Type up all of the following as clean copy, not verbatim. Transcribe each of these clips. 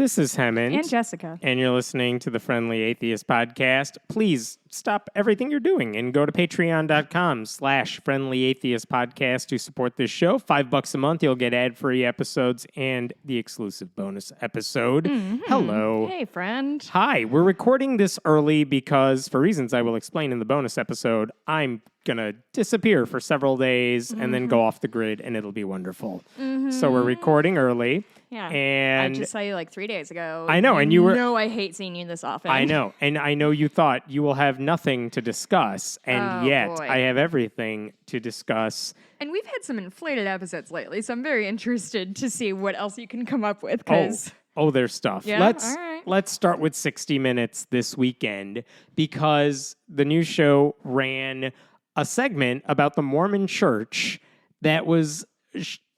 This is Hemant. And Jessica. And you're listening to the Friendly Atheist Podcast. Please stop everything you're doing and go to patreon.com/Friendly Atheist Podcast to support this show. $5 a month, you'll get ad-free episodes and the exclusive bonus episode. Mm-hmm. Hello. Hey, friend. Hi. We're recording this early because, for reasons I will explain in the bonus episode, I'm going to disappear for several days and then go off the grid, and it'll be wonderful. So we're recording early. Yeah. And I just saw you like 3 days ago. I know, and you were... No, I hate seeing you this often. I know, and I know you thought you will have nothing to discuss, and yet boy. I have everything to discuss. And we've had some inflated episodes lately, so I'm very interested to see what else you can come up with. Cause There's stuff. Yeah? Let's All right. let's start with 60 Minutes this weekend, because the news show ran a segment about the Mormon Church that was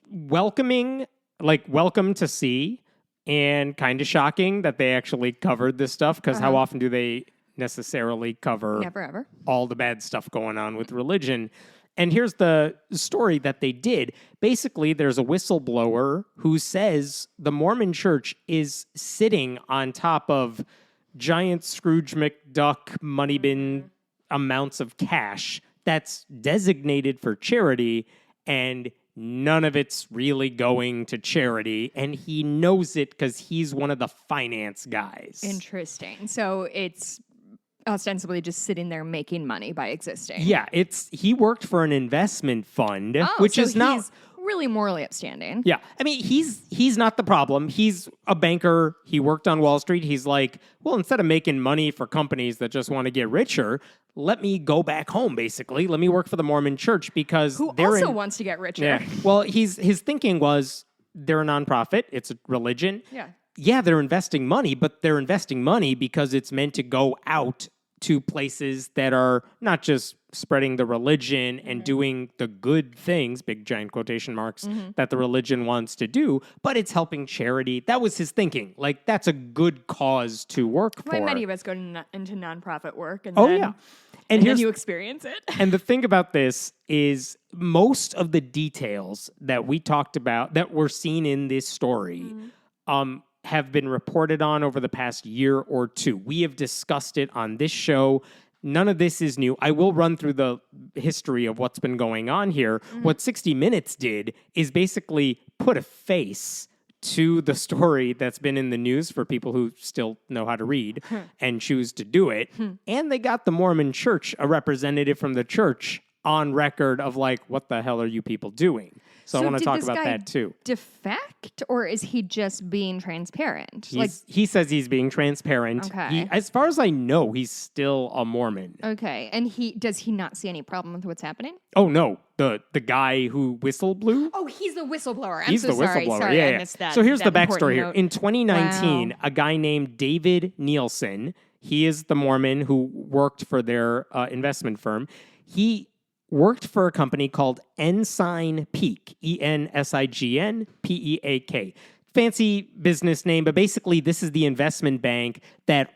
welcoming to see, and kind of shocking that they actually covered this stuff, because how often do they necessarily cover Never, ever. all the bad stuff going on with religion? And here's the story that they did. Basically, there's a whistleblower who says the Mormon Church is sitting on top of giant Scrooge McDuck money bin amounts of cash that's designated for charity, and none of it's really going to charity, and he knows it because he's one of the finance guys. Interesting. So it's ostensibly just sitting there making money by existing. Yeah, he worked for an investment fund, which so is not... he's really morally upstanding. Yeah, I mean, he's not the problem. He's a banker. He worked on Wall Street. He's like, well, instead of making money for companies that just want to get richer, let me go back home, basically. Let me work for the Mormon Church, because Who they're also wants to get richer. Yeah. Well, his thinking was, they're a nonprofit. It's a religion. Yeah. Yeah, they're investing money, but they're investing money because it's meant to go out to places that are not just spreading the religion and doing the good things, big giant quotation marks, that the religion wants to do, but it's helping charity. That was his thinking. Like, that's a good cause to work for. Many of us go into nonprofit work, and And then you experience it. And the thing about this is, most of the details that we talked about, that were seen in this story, have been reported on over the past year or two. We have discussed it on this show. None of this is new. I will run through the history of what's been going on here. What 60 Minutes did is basically put a face to the story that's been in the news for people who still know how to read and choose to do it. And they got the Mormon Church, a representative from the church, on record of like, what the hell are you people doing? So I want to talk about that too. Defect, or is he just being transparent? He says he's being transparent. Okay. As far as I know, he's still a Mormon. Okay, and does he not see any problem with what's happening? Oh no, the guy who whistle blew. Oh, he's the whistleblower. He's the sorry. whistleblower. Sorry, yeah, I missed that. So here's the that backstory here. note. In 2019, a guy named David Nielsen, he is the Mormon who worked for their investment firm. He worked for a company called Ensign Peak, ENSIGN PEAK. Fancy business name, but basically this is the investment bank that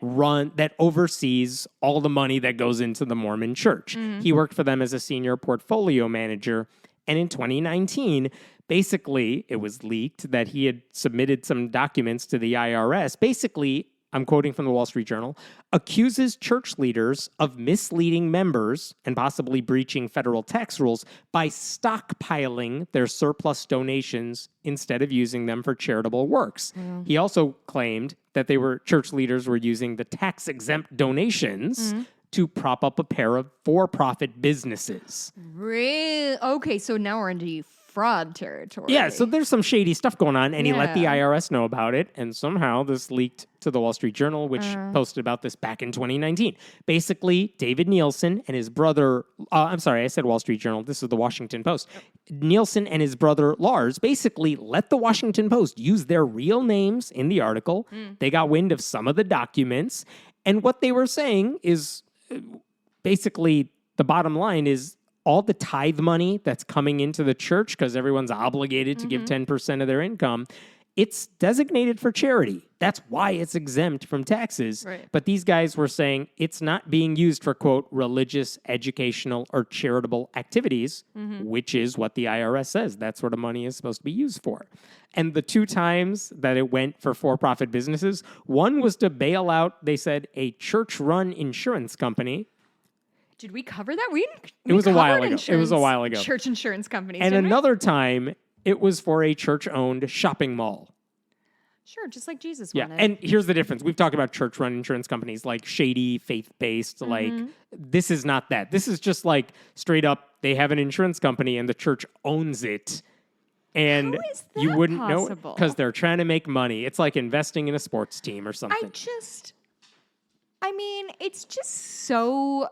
oversees all the money that goes into the Mormon Church. He worked for them as a senior portfolio manager, and in 2019, basically it was leaked that he had submitted some documents to the IRS. Basically, I'm quoting from the Wall Street Journal, accuses church leaders of misleading members and possibly breaching federal tax rules by stockpiling their surplus donations instead of using them for charitable works. He also claimed that church leaders were using the tax-exempt donations to prop up a pair of for-profit businesses. Really? Okay, so now we're into fraud territory. Yeah, so there's some shady stuff going on, and he let the IRS know about it, and somehow this leaked to the Wall Street Journal, which posted about this back in 2019. Basically, David Nielsen and his brother, I'm sorry, I said Wall Street Journal, this is the Washington Post. Nielsen and his brother Lars basically let the Washington Post use their real names in the article. They got wind of some of the documents, and what they were saying is, basically, the bottom line is, all the tithe money that's coming into the church, because everyone's obligated to give 10% of their income, it's designated for charity. That's why it's exempt from taxes. Right. But these guys were saying it's not being used for, quote, religious, educational, or charitable activities, which is what the IRS says. That's where the money is supposed to be used for. And the 2 times that it went for for-profit businesses, one was to bail out, they said, a church-run insurance company. Did we cover that? It was a while ago. It was a while ago. Church insurance companies. And didn't we? another time, it was for a church-owned shopping mall. Sure, just like Jesus Yeah, wanted. and here's the difference. We've talked about church-run insurance companies like shady, faith-based. Like, this is not that. This is just like straight up, they have an insurance company and the church owns it. And How is you that wouldn't know possible? because they're trying to make money. It's like investing in a sports team or something. It's just so...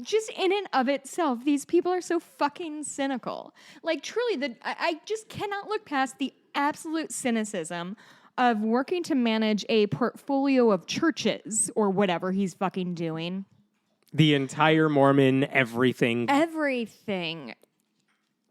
Just in and of itself, these people are so fucking cynical. Like, truly, I just cannot look past the absolute cynicism of working to manage a portfolio of churches or whatever he's fucking doing. The entire Mormon everything. Everything.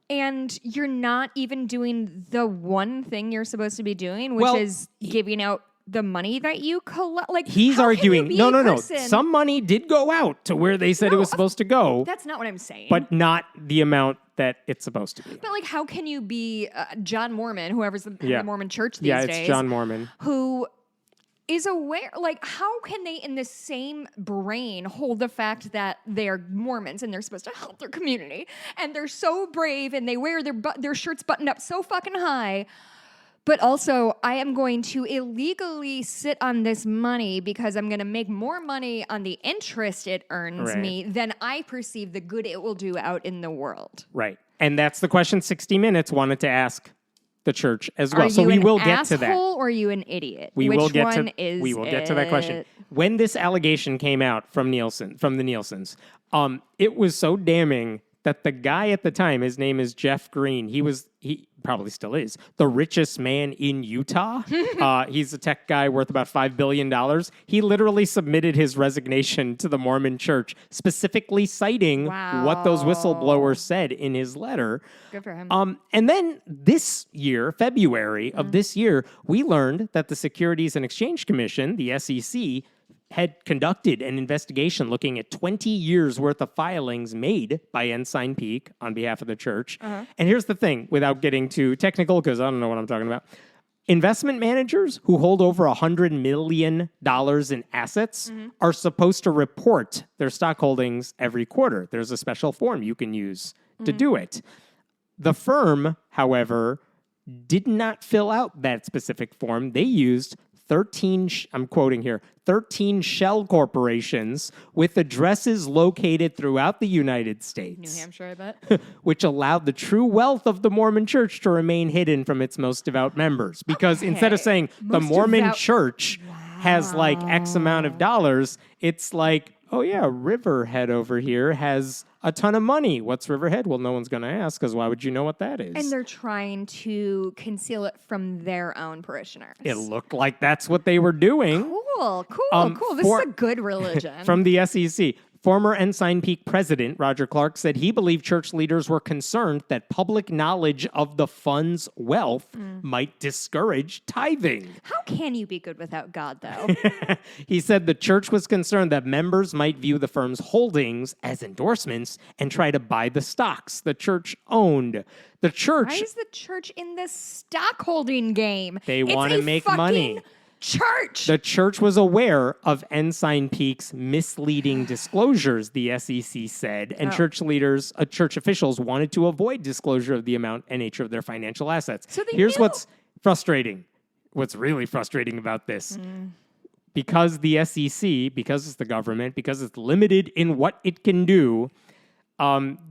And you're not even doing the one thing you're supposed to be doing, which is giving out the money that you collect. Like, he's how arguing, can you be no. a person- Some money did go out to where they said it was supposed to go, That's not what I'm saying. but not the amount that it's supposed to be. But like, how can you be John Mormon, whoever's the head of the Mormon Church these Yeah, days? it's John Mormon. Who is aware, like, how can they in the same brain hold the fact that they're Mormons and they're supposed to help their community and they're so brave and they wear their shirts buttoned up so fucking high, but also I am going to illegally sit on this money because I'm going to make more money on the interest it earns me than I perceive the good it will do out in the world. Right. And that's the question 60 Minutes wanted to ask the church as well. Are So you we will an get to that. asshole or are you an idiot? We Which will get one to is we will get to that question. it? When this allegation came out from the Nielsens, it was so damning that the guy at the time, his name is Jeff Green, he probably still is, the richest man in Utah. He's a tech guy worth about $5 billion. He literally submitted his resignation to the Mormon Church, specifically citing what those whistleblowers said in his letter. Good for him. And then this year, February of this year, we learned that the Securities and Exchange Commission, the SEC, had conducted an investigation looking at 20 years worth of filings made by Ensign Peak on behalf of the church. And here's the thing, without getting too technical, because I don't know what I'm talking about. Investment managers who hold over $100 million in assets are supposed to report their stock holdings every quarter. There's a special form you can use to do it. The firm, however, did not fill out that specific form. They used 13 shell corporations with addresses located throughout the United States. New Hampshire, I bet. Which allowed the true wealth of the Mormon Church to remain hidden from its most devout members. Because instead of saying the Mormon Church has like X amount of dollars, it's like, oh yeah, Riverhead over here has a ton of money. What's Riverhead? Well, no one's going to ask because why would you know what that is? And they're trying to conceal it from their own parishioners. It looked like that's what they were doing. Cool. This is a good religion. From the SEC. Former Ensign Peak president Roger Clark said he believed church leaders were concerned that public knowledge of the fund's wealth might discourage tithing. How can you be good without God, though? He said the church was concerned that members might view the firm's holdings as endorsements and try to buy the stocks the church owned. The church... Why is the church in this stockholding game? They want to make money. Church. The church was aware of Ensign Peak's misleading disclosures, the SEC said, and church officials wanted to avoid disclosure of the amount and nature of their financial assets. So Here's what's frustrating. What's really frustrating about this. Because the SEC, because it's the government, because it's limited in what it can do,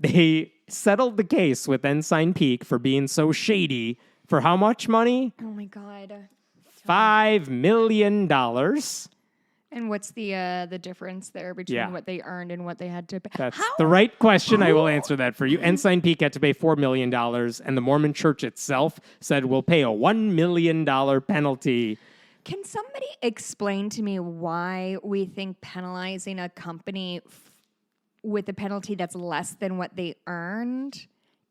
they settled the case with Ensign Peak for being so shady. For how much money? Oh my God. $5 million. And what's the difference there between what they earned and what they had to pay? That's the right question. I will answer that for you. Ensign Peak had to pay $4 million, and the Mormon Church itself said we'll pay a $1 million penalty. Can somebody explain to me why we think penalizing a company with a penalty that's less than what they earned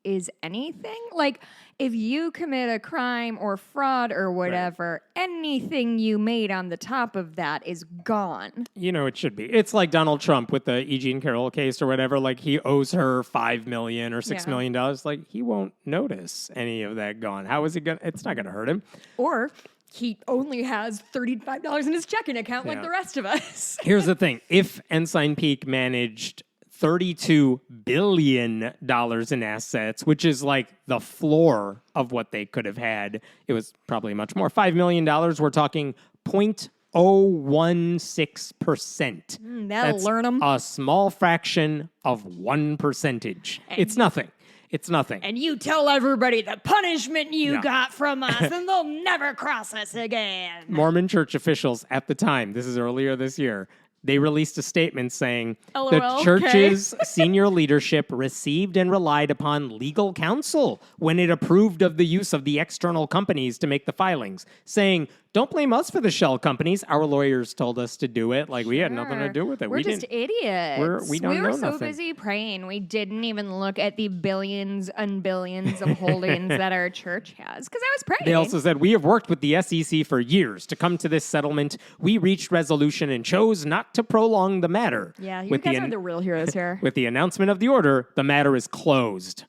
is anything. Like, if you commit a crime or fraud or whatever, anything you made on the top of that is gone. You know, it should be. It's like Donald Trump with the E. Jean Carroll case or whatever. Like, he owes her $5 million or $6 million. Like, he won't notice any of that gone. How is it going to? It's not going to hurt him. Or he only has $35 in his checking account like the rest of us. Here's the thing. If Ensign Peak managed $32 billion in assets, which is like the floor of what they could have had, it was probably much more. $5 million, we're talking 0.016%. That'll learn them. A small fraction of 1%. It's nothing. It's nothing. And you tell everybody the punishment you got from us, and they'll never cross us again. Mormon Church officials at the time, this is earlier this year, they released a statement saying LOL, the church's senior leadership received and relied upon legal counsel when it approved of the use of the external companies to make the filings, saying, don't blame us for the shell companies. Our lawyers told us to do it. Like, we had nothing to do with it. We're just idiots. We were so nothing. busy praying. We didn't even look at the billions and billions of holdings that our church has, because I was praying. They also said, we have worked with the SEC for years to come to this settlement. We reached resolution and chose not to prolong the matter. Yeah, you guys are the real heroes here. With the announcement of the order, the matter is closed.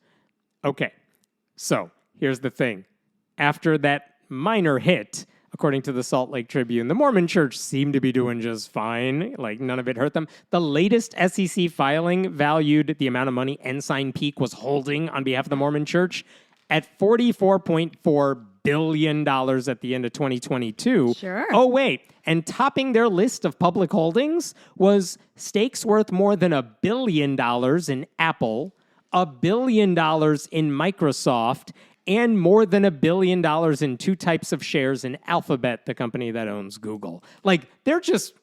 Okay, so here's the thing. After that minor hit, according to the Salt Lake Tribune, the Mormon Church seemed to be doing just fine. Like, none of it hurt them. The latest SEC filing valued the amount of money Ensign Peak was holding on behalf of the Mormon Church at $44.4 billion at the end of 2022. Sure. Oh, wait. And topping their list of public holdings was stakes worth more than $1 billion in Apple, $1 billion in Microsoft, and more than $1 billion in two types of shares in Alphabet, the company that owns Google. Like, they're just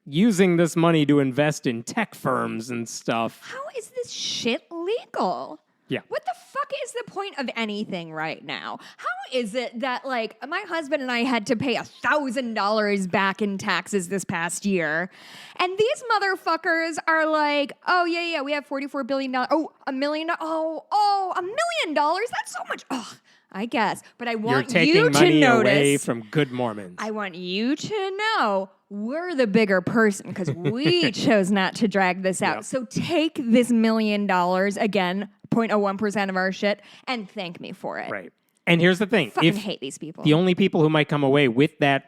using this money to invest in tech firms and stuff. How is this shit legal? Yeah. What the fuck is the point of anything right now? How is it that, like, my husband and I had to pay $1,000 back in taxes this past year, and these motherfuckers are like, oh, yeah, we have $44 billion. Oh, $1 million. $1 million? That's so much. Oh, I guess. But I want You're taking you to money notice. away from good Mormons. I want you to know we're the bigger person because we chose not to drag this out. Yep. So take this $1 million, again, 0.01% of our shit, and thank me for it. Right. And here's the thing. Fucking hate these people. The only people who might come away with that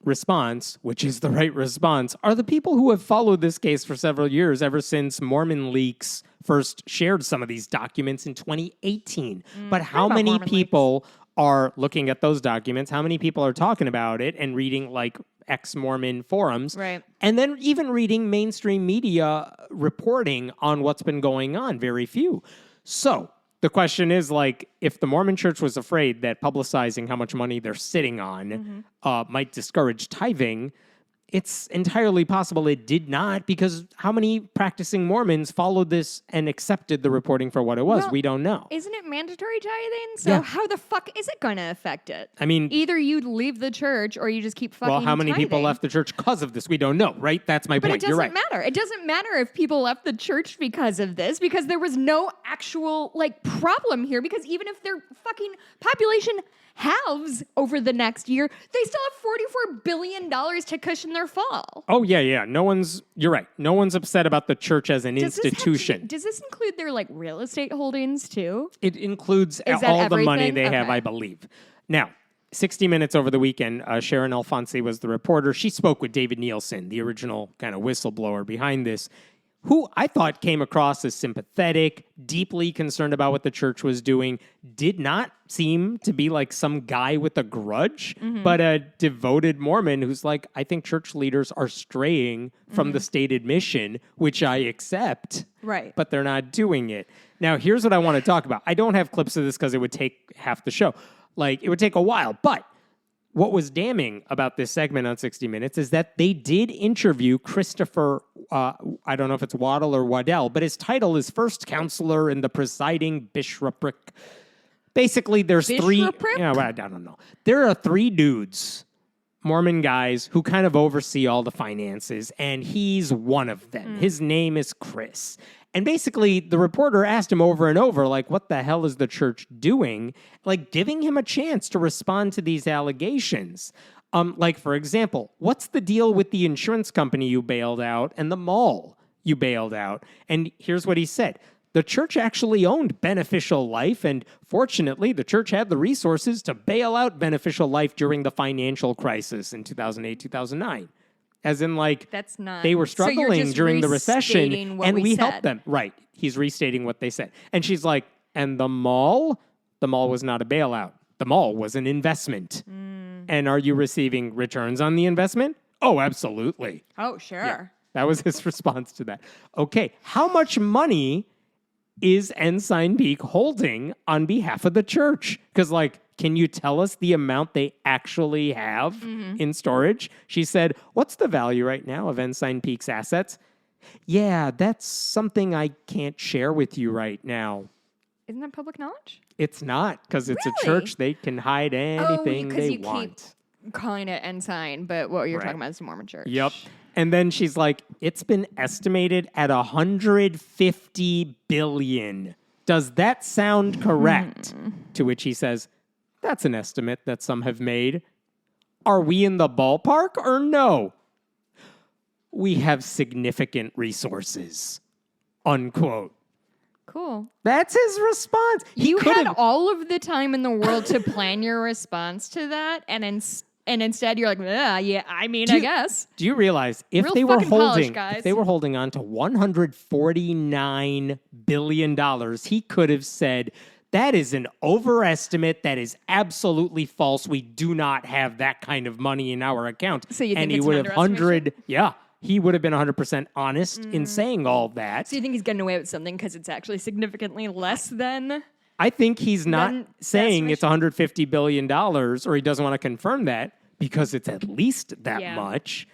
response, which is the right response, are the people who have followed this case for several years, ever since Mormon Leaks first shared some of these documents in 2018. But how many people are looking at those documents? How many people are talking about it and reading, like, ex-Mormon forums? Right. And then even reading mainstream media reporting on what's been going on? Very few. So the question is, like, if the Mormon Church was afraid that publicizing how much money they're sitting on might discourage tithing, it's entirely possible it did not, because how many practicing Mormons followed this and accepted the reporting for what it was? Well, we don't know. Isn't it mandatory tithing? So how the fuck is it going to affect it? I mean, either you leave the church or you just keep fucking well, how many people tithing. left the church because of this? We don't know, right? That's my point. But it You're doesn't right. matter. It doesn't matter if people left the church because of this, because there was no actual, like, problem here, because even if their fucking population halves over the next year, they still have $44 billion to cushion their fall. Oh, yeah. You're right. No one's upset about the church as an institution. Does this include their, like, real estate holdings too? It includes Is all that the money everything? they have, Okay. I believe. Now, 60 Minutes over the weekend, Sharon Alfonsi was the reporter. She spoke with David Nielsen, the original kind of whistleblower behind this, who I thought came across as sympathetic, deeply concerned about what the church was doing, did not seem to be like some guy with a grudge, but a devoted Mormon who's like, I think church leaders are straying from the stated mission, which I accept, Right. but they're not doing it. Now, here's what I want to talk about. I don't have clips of this because it would take half the show. Like, it would take a while, but what was damning about this segment on 60 Minutes is that they did interview Christopher, I don't know if it's Waddell or Waddell, but his title is First Counselor in the Presiding Bishopric. Basically, there's three... Bishopric? Yeah, well, I don't know. There are three dudes Mormon guys who kind of oversee all the finances, and he's one of them. His name is Chris. And basically, the reporter asked him over and over, like, what the hell is the church doing? Like, giving him a chance to respond to these allegations. Like, for example, what's the deal with the insurance company you bailed out and the mall you bailed out? And here's what he said. The church actually owned Beneficial Life, and fortunately, the church had the resources to bail out Beneficial Life during the financial crisis in 2008, 2009. As in, like, That's not. they were So you're struggling just during the recession, restating what and we said. helped them. Right. He's restating what they said. And she's like, and the mall? The mall was not a bailout. The mall was an investment. And are you receiving returns on the investment? Oh, absolutely. Oh, sure. Yeah, that was his response to that. Okay, how much money is Ensign Peak holding on behalf of the church? Because, like, can you tell us the amount they actually have in storage? She said, what's the value right now of Ensign Peak's assets? Yeah, that's something I can't share with you right now. Isn't that public knowledge? It's not, because it's a Really? church. They can hide anything because they you want. keep calling it Ensign, but what you're Right. talking about is the Mormon Church. Yep. And then she's like, it's been estimated at $150 billion. Does that sound correct? To which he says, that's an estimate that some have made. Are we in the ballpark or no? We have significant resources. Unquote. Cool. That's his response. You could had have- all of the time in the world to plan your response to that, and instead you're like, yeah, I mean, I guess. Do you realize if Real they were fucking polish, holding guys. if they were holding on to $149 billion, he could have said, that is an overestimate. That is absolutely false. We do not have that kind of money in our account. So you and think he it's would an have underestimation? he would have been 100% honest in saying all that. So you think he's getting away with something because it's actually significantly less than? I think he's not Then the saying it's estimation- $150 billion, or he doesn't want to confirm that because it's at least that Yeah. much.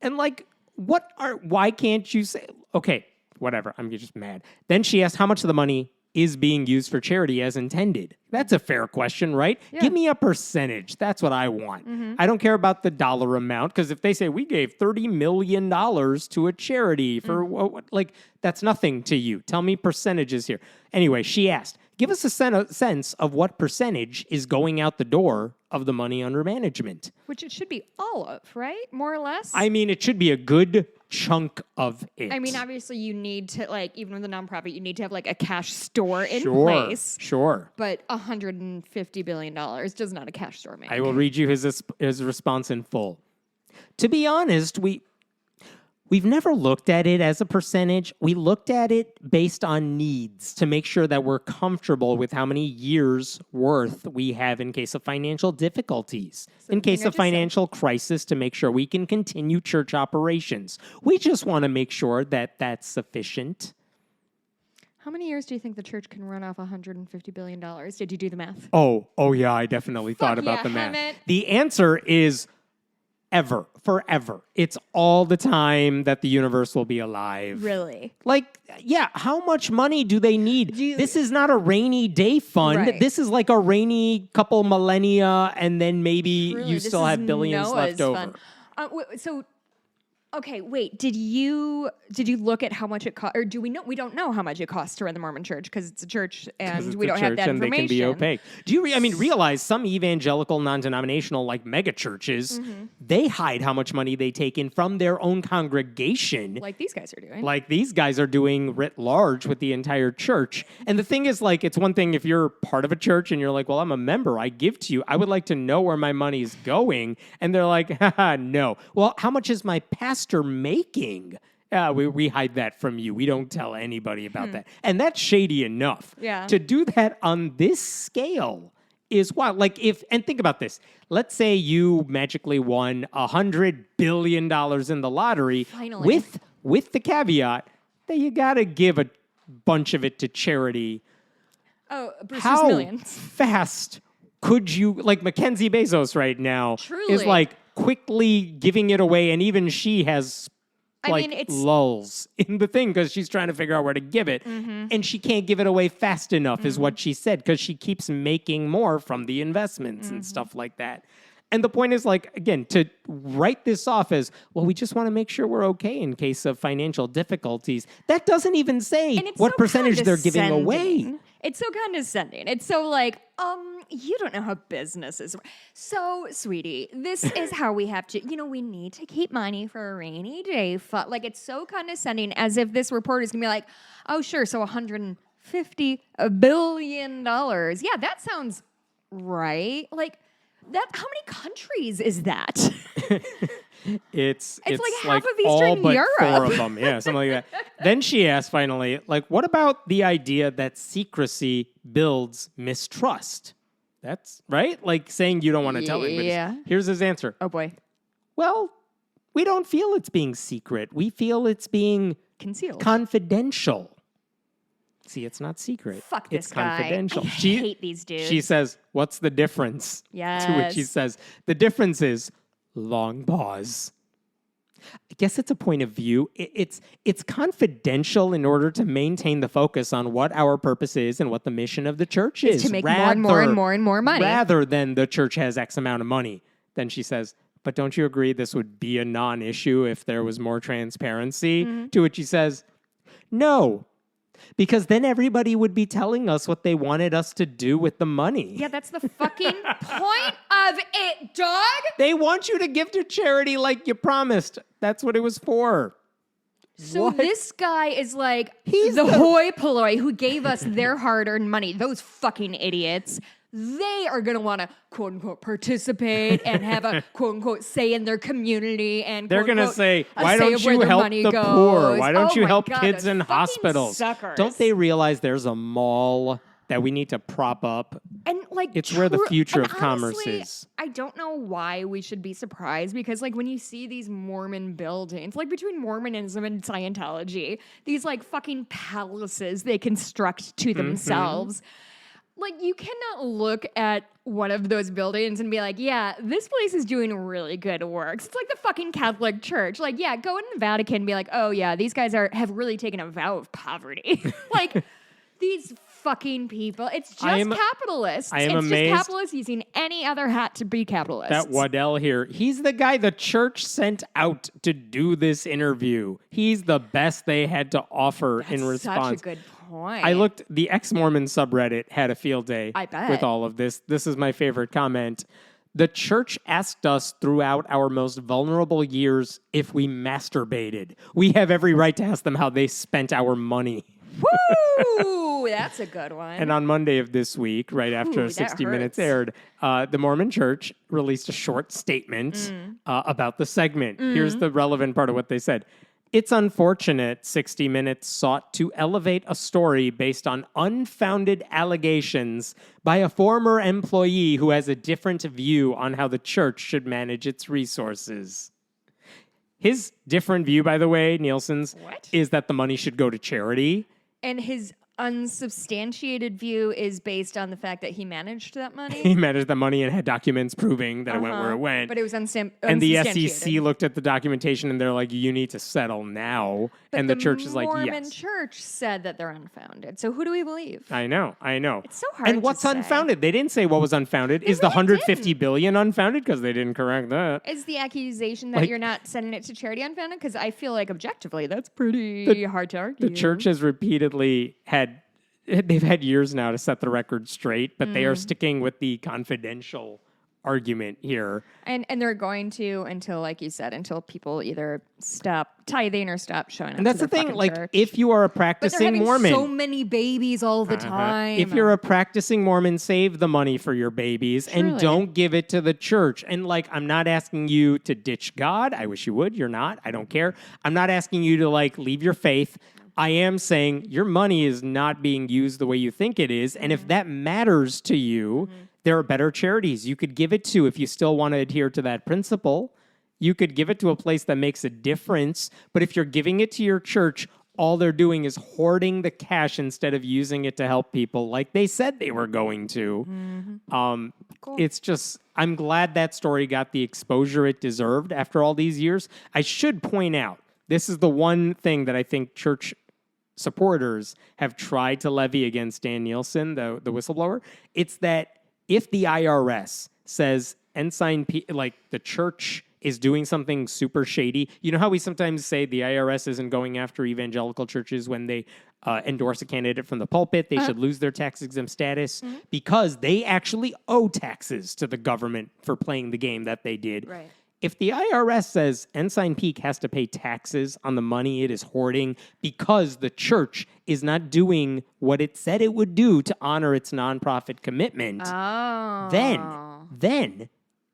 And like, why can't you say, okay, whatever, I'm just mad. Then she asked how much of the money is being used for charity as intended. That's a fair question, right? Yeah. Give me a percentage. That's what I want. I don't care about the dollar amount, because if they say we gave $30 million to a charity for what, like, that's nothing to you. Tell me percentages here. Anyway, she asked, give us a sense of what percentage is going out the door of the money under management. Which it should be all of, right? More or less? I mean, it should be a good chunk of it. I mean, obviously you need to, like, even with a nonprofit, you need to have, like, a cash store in Sure, place. Sure. But $150 billion does not a cash store make. I will read you his response in full. To be honest, we've never looked at it as a percentage. We looked at it based on needs to make sure that we're comfortable with how many years worth we have in case of financial difficulties, in the case thing I of just said. financial crisis, to make sure we can continue church operations. We just want to make sure that that's sufficient. How many years do you think the church can run off $150 billion? Did you do the math? Oh yeah, I definitely thought Fuck about yeah, the math. Hammett. The answer is forever. It's all the time that the universe will be alive. Really? Like, yeah, how much money do they need? Do you- This is not a rainy day fund. Right. This is like a rainy couple millennia, and then maybe Truly, you this still is have billions Noah's left over. fund. So, okay, wait. Did you look at how much it cost, or do we know? We don't know how much it costs to run the Mormon Church because it's a church, and It's we the don't have church that and information. they can be opaque. Do you realize some evangelical, non-denominational, like mega churches, they hide how much money they take in from their own congregation. Like these guys are doing. Like these guys are doing writ large with the entire church. And the thing is, like, it's one thing if you're part of a church and you're like, well, I'm a member, I give to you, I would like to know where my money is going. And they're like, haha, no. Well, how much is my pastor making? We hide that from you. We don't tell anybody about that. And that's shady enough. Yeah. To do that on this scale is wild. Like, and think about this. Let's say you magically won $100 billion in the lottery. Finally. With the caveat that you got to give a bunch of it to charity. Oh, Brewster's How Millions. fast could you, like Mackenzie Bezos right now, is Truly. like quickly giving it away, and even she has like it's lulls in the thing because she's trying to figure out where to give it, and she can't give it away fast enough, is what she said, because she keeps making more from the investments and stuff like that. And the point is, like, again, to write this off as, well, we just want to make sure we're okay in case of financial difficulties. That doesn't even say what percentage they're giving away. It's so condescending. It's so like, you don't know how businesses work. So, sweetie, this is how we have to, we need to keep money for a rainy day. Like, it's so condescending, as if this report is going to be like, oh, sure, so $150 billion. Yeah, that sounds right. Like, that. How many countries is that? It's like half like of Eastern all but Europe. 4 of them. Yeah, something like that. Then she asked finally, like, what about the idea that secrecy builds mistrust? That's right? Like saying you don't want to tell anybody. Yeah. Here's his answer. Oh, boy. Well, we don't feel it's being secret. We feel it's being Concealed. confidential. See, it's not secret. Fuck this it's guy. confidential. I hate these dudes. She says, what's the difference? Yes. To which he says, the difference is long pause. I guess it's a point of view. It's confidential in order to maintain the focus on what our purpose is and what the mission of the church is. To make more and more and more and more money. Rather than the church has X amount of money. Then she says, but don't you agree this would be a non-issue if there was more transparency? Mm-hmm. To which he says, no. Because then everybody would be telling us what they wanted us to do with the money. Yeah, that's the fucking point of it, dog. They want you to give to charity like you promised. That's what it was for. So this guy is like the hoi polloi who gave us their hard-earned money. Those fucking idiots. They are going to want to, quote-unquote, participate and have a, quote-unquote, say in their community. And they're going to say, why don't you help the poor? Why don't you help kids in hospitals? Suckers. Don't they realize there's a mall that we need to prop up? And like, it's where the future of honestly, commerce is. I don't know why we should be surprised, because like when you see these Mormon buildings, like between Mormonism and Scientology, these like fucking palaces they construct to themselves. Like, you cannot look at one of those buildings and be like, yeah, this place is doing really good work. It's like the fucking Catholic Church. Like, yeah, go in the Vatican and be like, oh, yeah, these guys have really taken a vow of poverty. Like, these fucking people. It's just capitalists. I am it's amazed just capitalists using any other hat to be capitalists. That Waddell here, he's the guy the church sent out to do this interview. He's the best they had to offer in response. Such a good point. I looked, the ex-Mormon subreddit had a field day I bet. with all of this. This is my favorite comment. The church asked us throughout our most vulnerable years if we masturbated. We have every right to ask them how they spent our money. Woo! That's a good one. And on Monday of this week, right after 60 Minutes aired, the Mormon Church released a short statement about the segment. Here's the relevant part of what they said. It's unfortunate 60 Minutes sought to elevate a story based on unfounded allegations by a former employee who has a different view on how the church should manage its resources. His different view, by the way, Nielsen's, is that the money should go to charity. And his unsubstantiated view is based on the fact that he managed that money. He managed the money and had documents proving that it went where it went. But it was unsubstantiated. And the SEC looked at the documentation and they're like, you need to settle now. But and the church is like, yes. The Mormon Church said that they're unfounded. So who do we believe? I know. It's so hard And what's to say. unfounded? They didn't say what was unfounded. Is the $150 billion unfounded? Because they didn't correct that. Is the accusation that you're not sending it to charity unfounded? Because I feel like objectively that's pretty hard to argue. The church has repeatedly they've had years now to set the record straight, but they are sticking with the confidential argument here. And they're going to until, like you said, until people either stop tithing or stop showing up. And that's to the thing, like, church. if you are a practicing Mormon, so many babies all the time. If you're a practicing Mormon, save the money for your babies and don't give it to the church. And like, I'm not asking you to ditch God. I wish you would. You're not. I don't care. I'm not asking you to like leave your faith. I am saying your money is not being used the way you think it is. And if that matters to you, there are better charities you could give it to if you still want to adhere to that principle. You could give it to a place that makes a difference. But if you're giving it to your church, all they're doing is hoarding the cash instead of using it to help people like they said they were going to. Cool. It's just, I'm glad that story got the exposure it deserved after all these years. I should point out, this is the one thing that I think church supporters have tried to levy against Dan Nielsen, the whistleblower. It's that if the IRS says like the church is doing something super shady. You know how we sometimes say the IRS isn't going after evangelical churches when they endorse a candidate from the pulpit? They should lose their tax-exempt status because they actually owe taxes to the government for playing the game that they did. Right. If the IRS says Ensign Peak has to pay taxes on the money it is hoarding because the church is not doing what it said it would do to honor its nonprofit commitment, then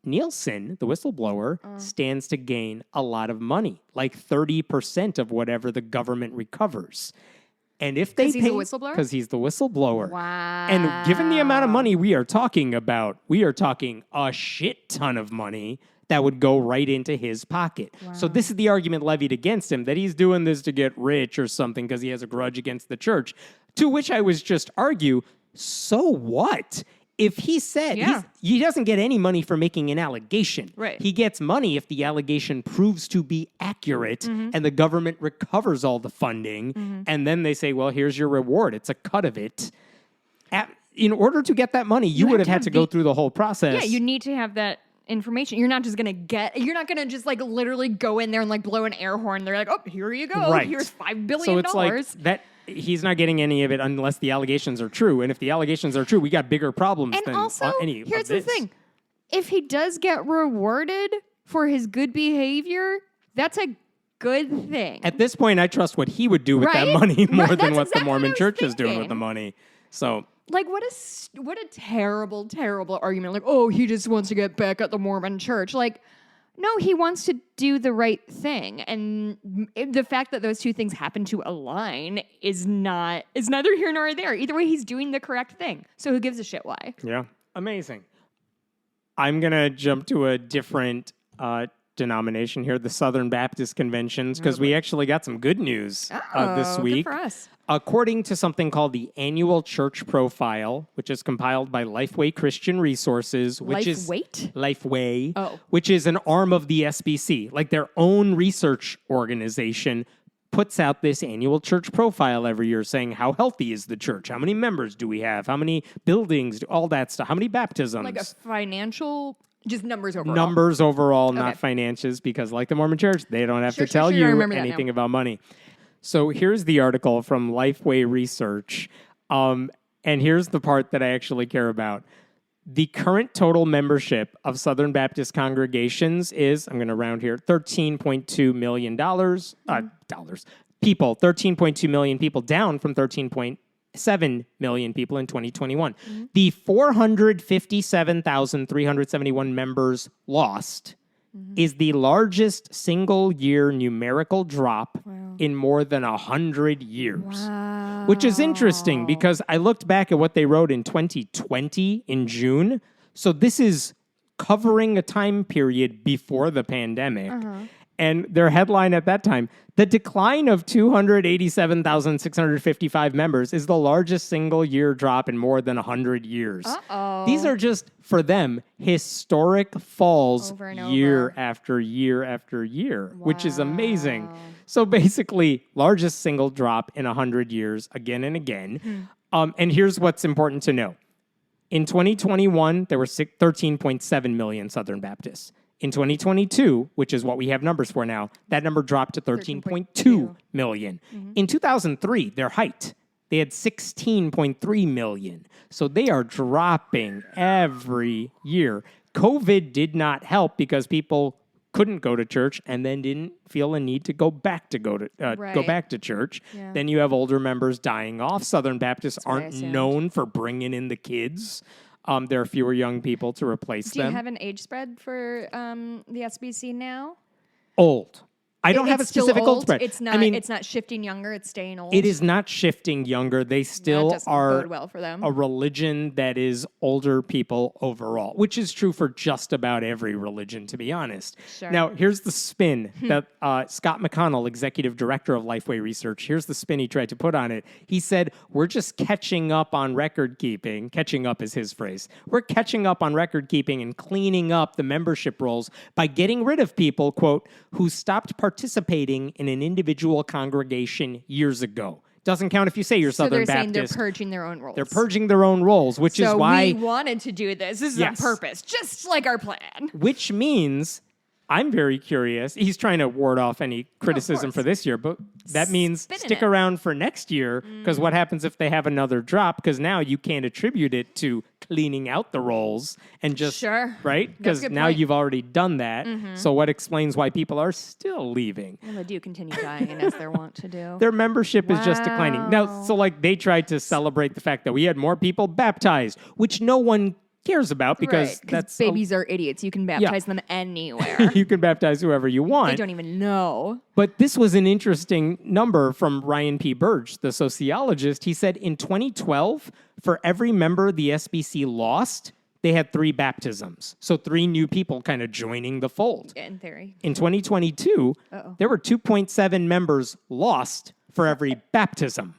Nielsen, the whistleblower, stands to gain a lot of money, like 30% of whatever the government recovers. And if they pay, he's a whistleblower? Because he's the whistleblower. Wow. And given the amount of money we are talking about, we are talking a shit ton of money that would go right into his pocket. Wow. So this is the argument levied against him, that he's doing this to get rich or something because he has a grudge against the church. To which I was just argue, so what? If he said he doesn't get any money for making an allegation. Right. He gets money if the allegation proves to be accurate and the government recovers all the funding. And then they say, well, here's your reward. It's a cut of it. In order to get that money, you would have had to go through the whole process. Yeah, you need to have that information. You're not just going to you're not going to just like literally go in there and like blow an air horn. They're like, oh, here you go. Right. Here's $5 billion. So it's like that. He's not getting any of it unless the allegations are true. And if the allegations are true, we got bigger problems and than also, any of here's this. the thing. If he does get rewarded for his good behavior, that's a good thing. At this point, I trust what he would do with that money more than what the Mormon Church is doing with thinking. the money. So, like, what a terrible, terrible argument. Like, oh, he just wants to get back at the Mormon Church. Like, no, he wants to do the right thing. And the fact that those two things happen to align is neither here nor there. Either way, he's doing the correct thing. So who gives a shit why? yeah, amazing. I'm going to jump to a different denomination here, the Southern Baptist Conventions, because we actually got some good news this week. Good for us. According to something called the Annual Church Profile, which is compiled by Lifeway Christian Resources, which is Lifeway, which is an arm of the SBC, like their own research organization, puts out this annual church profile every year saying how healthy is the church, how many members do we have, how many buildings, all that stuff, how many baptisms. Like a financial, just numbers overall. Numbers overall, not finances, because like the Mormon Church, they don't have to tell you anything about money. So here's the article from Lifeway Research, and here's the part that I actually care about. The current total membership of Southern Baptist congregations is, I'm going to round here, $13.2 million. People, 13.2 million people, down from 13.7 million people in 2021. The 457,371 members lost is the largest single-year numerical drop in more than 100 years. Which is interesting because I looked back at what they wrote in 2020 in June. So this is covering a time period before the pandemic. And their headline at that time, the decline of 287,655 members is the largest single-year drop in more than 100 years. These are just, for them, historic falls year after year after year, which is amazing. So basically, largest single drop in 100 years, again and again. And here's what's important to know. In 2021, there were 13.7 million Southern Baptists. In 2022, which is what we have numbers for now, that number dropped to 13.2 million. In 2003, their height, they had 16.3 million. So they are dropping every year. COVID did not help because people couldn't go to church and then didn't feel a need to go back to church. Then you have older members dying off. Southern Baptists aren't known for bringing in the kids. There are fewer young people to replace them. Do you have an age spread for the SBC now? Old. I don't have a specific old spread. It's not. It's not shifting younger. It's staying old. It is not shifting younger. They still are well for them. A religion that is older people overall, which is true for just about every religion, to be honest. Sure. Now, here's the spin that Scott McConnell, executive director of Lifeway Research, here's the spin he tried to put on it. He said, we're just catching up on record keeping. Catching up is his phrase. We're catching up on record keeping and cleaning up the membership rolls by getting rid of people, quote, who stopped participating in an individual congregation years ago. Doesn't count if you say you're So Southern they're saying Baptist. they're purging their own roles. They're purging their own roles, which is why... we wanted to do this. This is Yes. on purpose, just like our plan. Which means... I'm very curious. He's trying to ward off any criticism for this year, but that means stick around for next year, because what happens if they have another drop? Because now you can't attribute it to cleaning out the rolls and just, right? Because now you've already done that. So what explains why people are still leaving? Well, they do continue dying as they want to do. Their membership is just declining. Now, so like they tried to celebrate the fact that we had more people baptized, which no one cares about because that's babies are idiots. You can baptize them anywhere. You can baptize whoever you want. They don't even know. But this was an interesting number from Ryan P. Burge, the sociologist. He said in 2012, for every member the SBC lost, they had 3 baptisms. So 3 new people kind of joining the fold. Yeah, in theory. In 2022, there were 2.7 members lost for every baptism.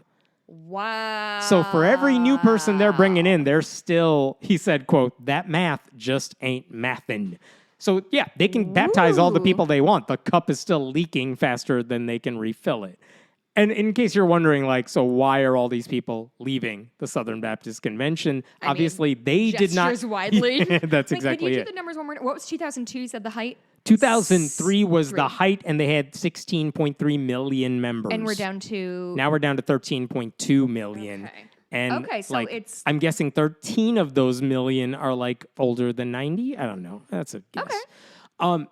Wow. So for every new person they're bringing in, they're still, he said, quote, that math just ain't mathin'. So yeah, they can baptize all the people they want. The cup is still leaking faster than they can refill it. And in case you're wondering, like, so why are all these people leaving the Southern Baptist Convention? Obviously, they did not. Gestures widely. That's exactly Could you it. do the numbers one more? What was 2002? You said the height? 2003 was the height, and they had 16.3 million members. And we're down to... Now we're down to 13.2 million. Okay. And so like, it's... I'm guessing 13 of those million are like older than 90. I don't know. That's a guess. Okay.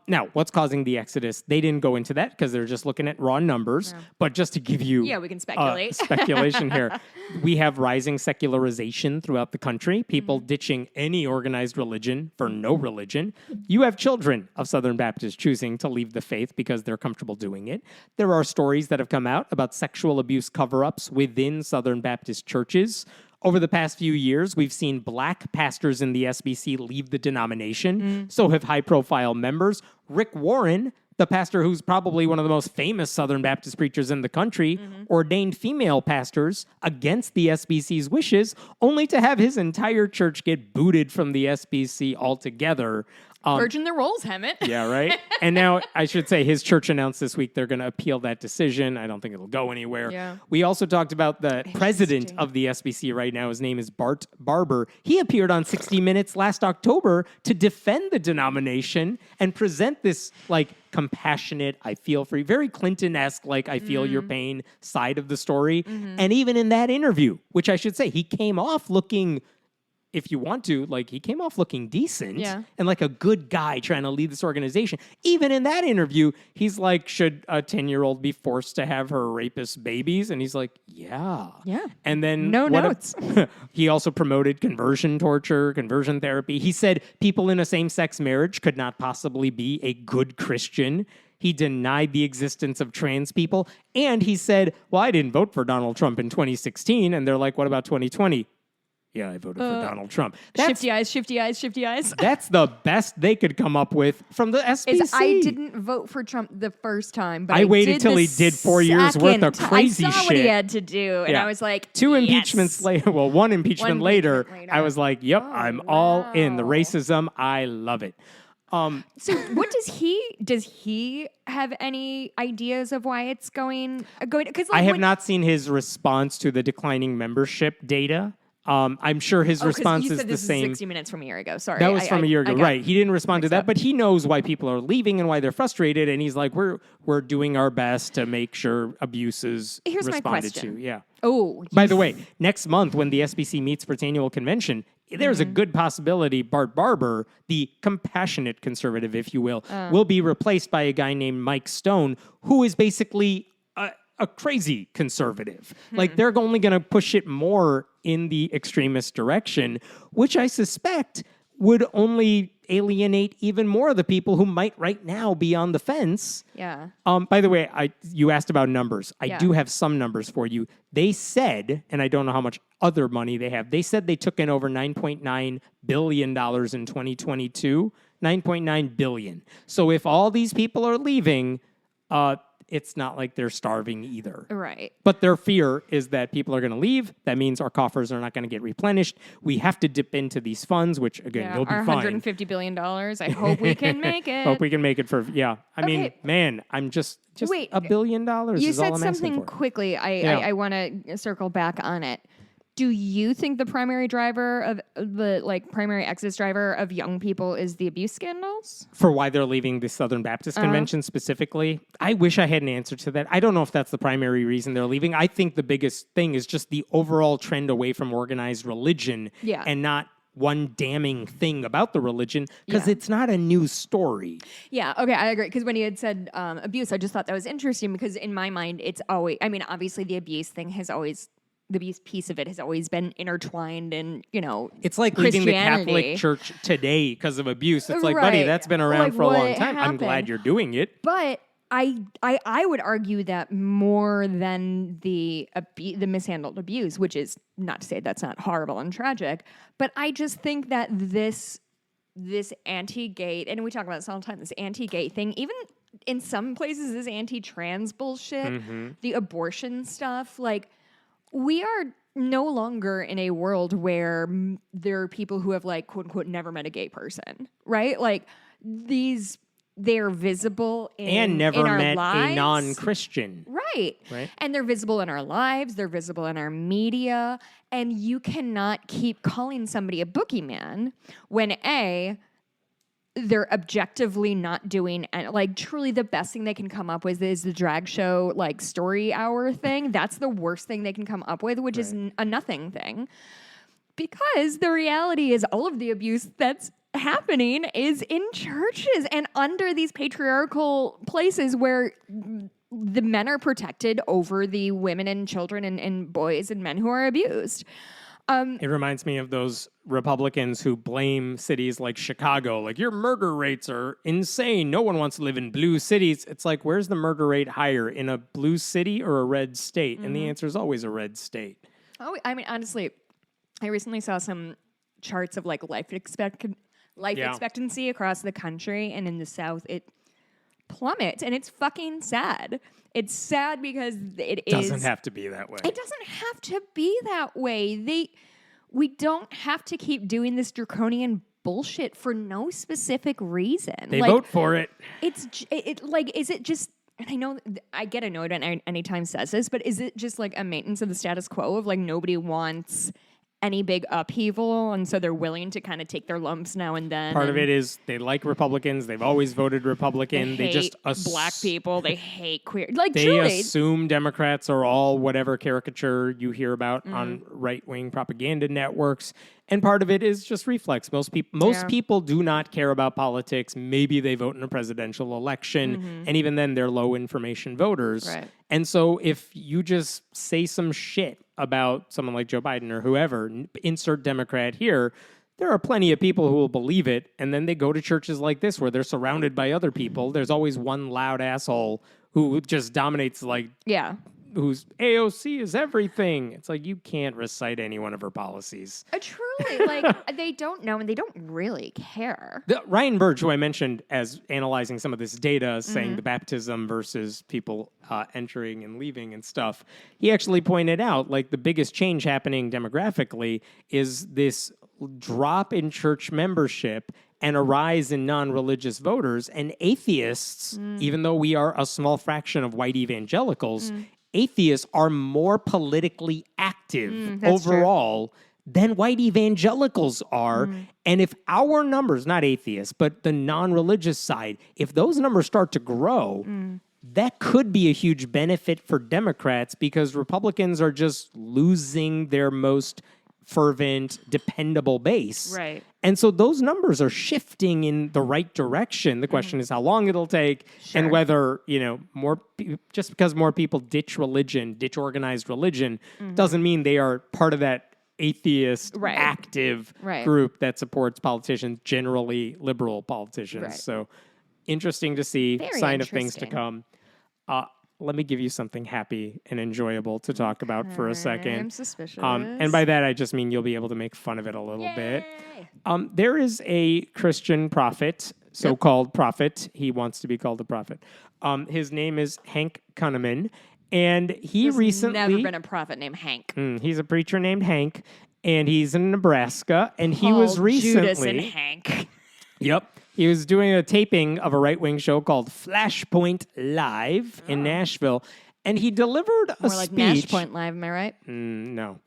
Now, what's causing the exodus? They didn't go into that because they're just looking at raw numbers. Yeah. But just to give you we can speculate. Speculation here, we have rising secularization throughout the country, people ditching any organized religion for no religion. You have children of Southern Baptists choosing to leave the faith because they're comfortable doing it. There are stories that have come out about sexual abuse cover-ups within Southern Baptist churches. Over the past few years, we've seen black pastors in the SBC leave the denomination. So have high-profile members. Rick Warren, the pastor who's probably one of the most famous Southern Baptist preachers in the country, ordained female pastors against the SBC's wishes, only to have his entire church get booted from the SBC altogether. Purging the roles, Hammett. Yeah, right? And now, I should say, his church announced this week they're going to appeal that decision. I don't think it'll go anywhere. Yeah. We also talked about the president of the SBC right now. His name is Bart Barber. He appeared on 60 Minutes last October to defend the denomination and present this, like, compassionate, I feel for you, very Clinton-esque, like, I feel your pain side of the story. And even in that interview, which I should say, he came off looking... If you want to, like, he came off looking decent and like a good guy trying to lead this organization. Even in that interview, he's like, should a 10-year-old be forced to have her rapist babies? And he's like, yeah. And then no notes. He also promoted conversion torture, conversion therapy. He said people in a same-sex marriage could not possibly be a good Christian. He denied the existence of trans people. And he said, well, I didn't vote for Donald Trump in 2016. And they're like, what about 2020? Yeah, I voted for Donald Trump. Shifty eyes. That's the best they could come up with from the SBC. I didn't vote for Trump the first time, but I waited till he did 4 years worth of crazy shit. I saw what he had to do, and I was like, Two impeachments later, well, one impeachment later, I was like, yep, I'm all in. The racism, I love it. So what does he have any ideas of why it's going? Because I have not seen his response to the declining membership data. I'm sure his response is the same. 60 Minutes from a year ago. Sorry. That was from a year ago. Right. He didn't respond to that, but he knows why people are leaving and why they're frustrated. And he's like, we're doing our best to make sure abuse is responded to. Yeah. Oh. By the way, next month when the SBC meets for its annual convention, there's a good possibility Bart Barber, the compassionate conservative, if you will be replaced by a guy named Mike Stone, who is basically a crazy conservative. Like, they're only going to push it more in the extremist direction, which I suspect would only alienate even more of the people who might right now be on the fence. Yeah. By the way, you asked about numbers. I do have some numbers for you. They said, and I don't know how much other money they have, they said they took in over $9.9 billion in 2022. $9.9 billion. So if all these people are leaving... it's not like they're starving either. Right. But their fear is that people are going to leave. That means our coffers are not going to get replenished. We have to dip into these funds, which, again, you'll be our fine. $150 billion. I hope we can make it. Hope we can make it for, I mean, man, I'm just Wait, $1 billion You is all said I'm asking something for. quickly. I want to circle back on it. Do you think the primary driver of the primary exodus driver of young people is the abuse scandals? For why they're leaving the Southern Baptist Convention specifically, I wish I had an answer to that. I don't know if that's the primary reason they're leaving. I think the biggest thing is just the overall trend away from organized religion and not one damning thing about the religion, because it's not a new story. Yeah, okay, I agree. Because when you had said abuse, I just thought that was interesting because in my mind, it's always, I mean, obviously the abuse thing has always, the abuse piece of it has always been intertwined in, it's like leaving the Catholic Church today because of abuse. It's like, buddy, that's been around for a long time. Happened? I'm glad you're doing it. But I would argue that more than the mishandled abuse, which is not to say that's not horrible and tragic, but I just think that this anti-gay, and we talk about this all the time, this anti-gay thing, even in some places, this anti-trans bullshit, the abortion stuff, like, we are no longer in a world where there are people who have, like, quote unquote, never met a gay person, right? Like, they're visible and never in our met lives. a non-Christian. Right. And they're visible in our lives. They're visible in our media. And you cannot keep calling somebody a boogeyman when they're objectively not doing, and like, truly the best thing they can come up with is the drag show, like, story hour thing. That's the worst thing they can come up with, which is a nothing thing. Because the reality is all of the abuse that's happening is in churches and under these patriarchal places where the men are protected over the women and children and boys and men who are abused. It reminds me of those Republicans who blame cities like Chicago, like, your murder rates are insane. No one wants to live in blue cities. It's like, where's the murder rate higher, in a blue city or a red state? And the answer is always a red state. Oh, I mean, honestly, I recently saw some charts of, like, life expectancy across the country, and in the South, it plummets, and it's fucking sad. It's sad because it doesn't have to be that way. It doesn't have to be that way. We don't have to keep doing this draconian bullshit for no specific reason. They vote for it. Is it just? And I know I get annoyed when anytime says this, but is it just like a maintenance of the status quo of, like, nobody wants any big upheaval, and so they're willing to kind of take their lumps now and then? Part of it is they like Republicans. They've always voted Republican. They just hate black people. They hate queer. Like, they truly, assume Democrats are all whatever caricature you hear about on right-wing propaganda networks. And part of it is just reflex. Most people do not care about politics. Maybe they vote in a presidential election, and even then, they're low information voters. Right. And so, if you just say some shit about someone like Joe Biden or whoever, insert Democrat here, there are plenty of people who will believe it, and then they go to churches like this where they're surrounded by other people. There's always one loud asshole who just dominates, like, whose AOC is everything. It's like, you can't recite any one of her policies. Truly, like, they don't know, and they don't really care. Ryan Burge, who I mentioned as analyzing some of this data, saying the baptism versus people entering and leaving and stuff, he actually pointed out, like, the biggest change happening demographically is this drop in church membership and a rise in non-religious voters, and atheists, even though we are a small fraction of white evangelicals, atheists are more politically active overall than white evangelicals are. And if our numbers, not atheists, but the non-religious side, if those numbers start to grow, that could be a huge benefit for Democrats, because Republicans are just losing their most fervent, dependable base. Right. And so those numbers are shifting in the right direction. The question is how long it'll take, and whether, just because more people ditch organized religion, doesn't mean they are part of that atheist active group that supports politicians, generally liberal politicians. Right. So interesting to see, Very sign of things to interesting. come. Let me give you something happy and enjoyable to talk about for a second. I'm suspicious. And by that, I just mean you'll be able to make fun of it a little bit. There is a Christian prophet so-called prophet. He wants to be called a prophet. His name is Hank Kunneman, and he recently... never been a prophet named Hank. He's a preacher named Hank, and he's in Nebraska, and he was recently... Judas and Hank. Yep. He was doing a taping of a right-wing show called Flashpoint Live in Nashville, and he delivered a More like speech. Nash Point Live, am I right? No.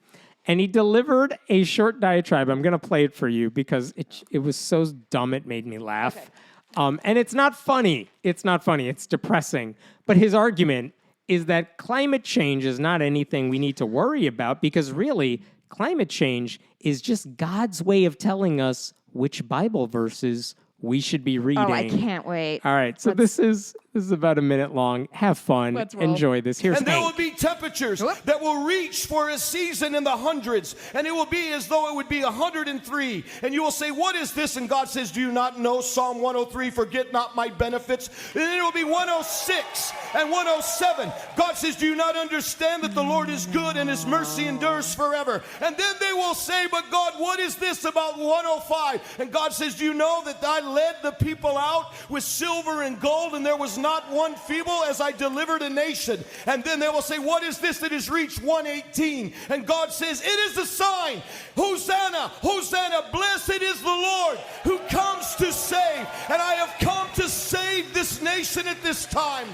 And he delivered a short diatribe. I'm going to play it for you because it was so dumb it made me laugh. Okay. And it's not funny. It's not funny. It's depressing. But his argument is that climate change is not anything we need to worry about because really, climate change is just God's way of telling us which Bible verses we should be reading. Oh, I can't wait. All right, so this is about a minute long. Have fun. Let's roll. Enjoy this. Here's And there Hank. will be temperatures that will reach for a season in the hundreds. And it will be as though it would be 103. And you will say, what is this? And God says, do you not know Psalm 103, forget not my benefits? And then it will be 106 and 107. God says, do you not understand that the Lord is good and his mercy endures forever? And then they will say, but God, what is this about 105? And God says, do you know that I led the people out with silver and gold and there was not one feeble as I delivered a nation? And then they will say, what is this that has reached 118? And God says, it is the sign. Hosanna, Hosanna, blessed is the Lord who comes to save. And I have come to save this nation at this time.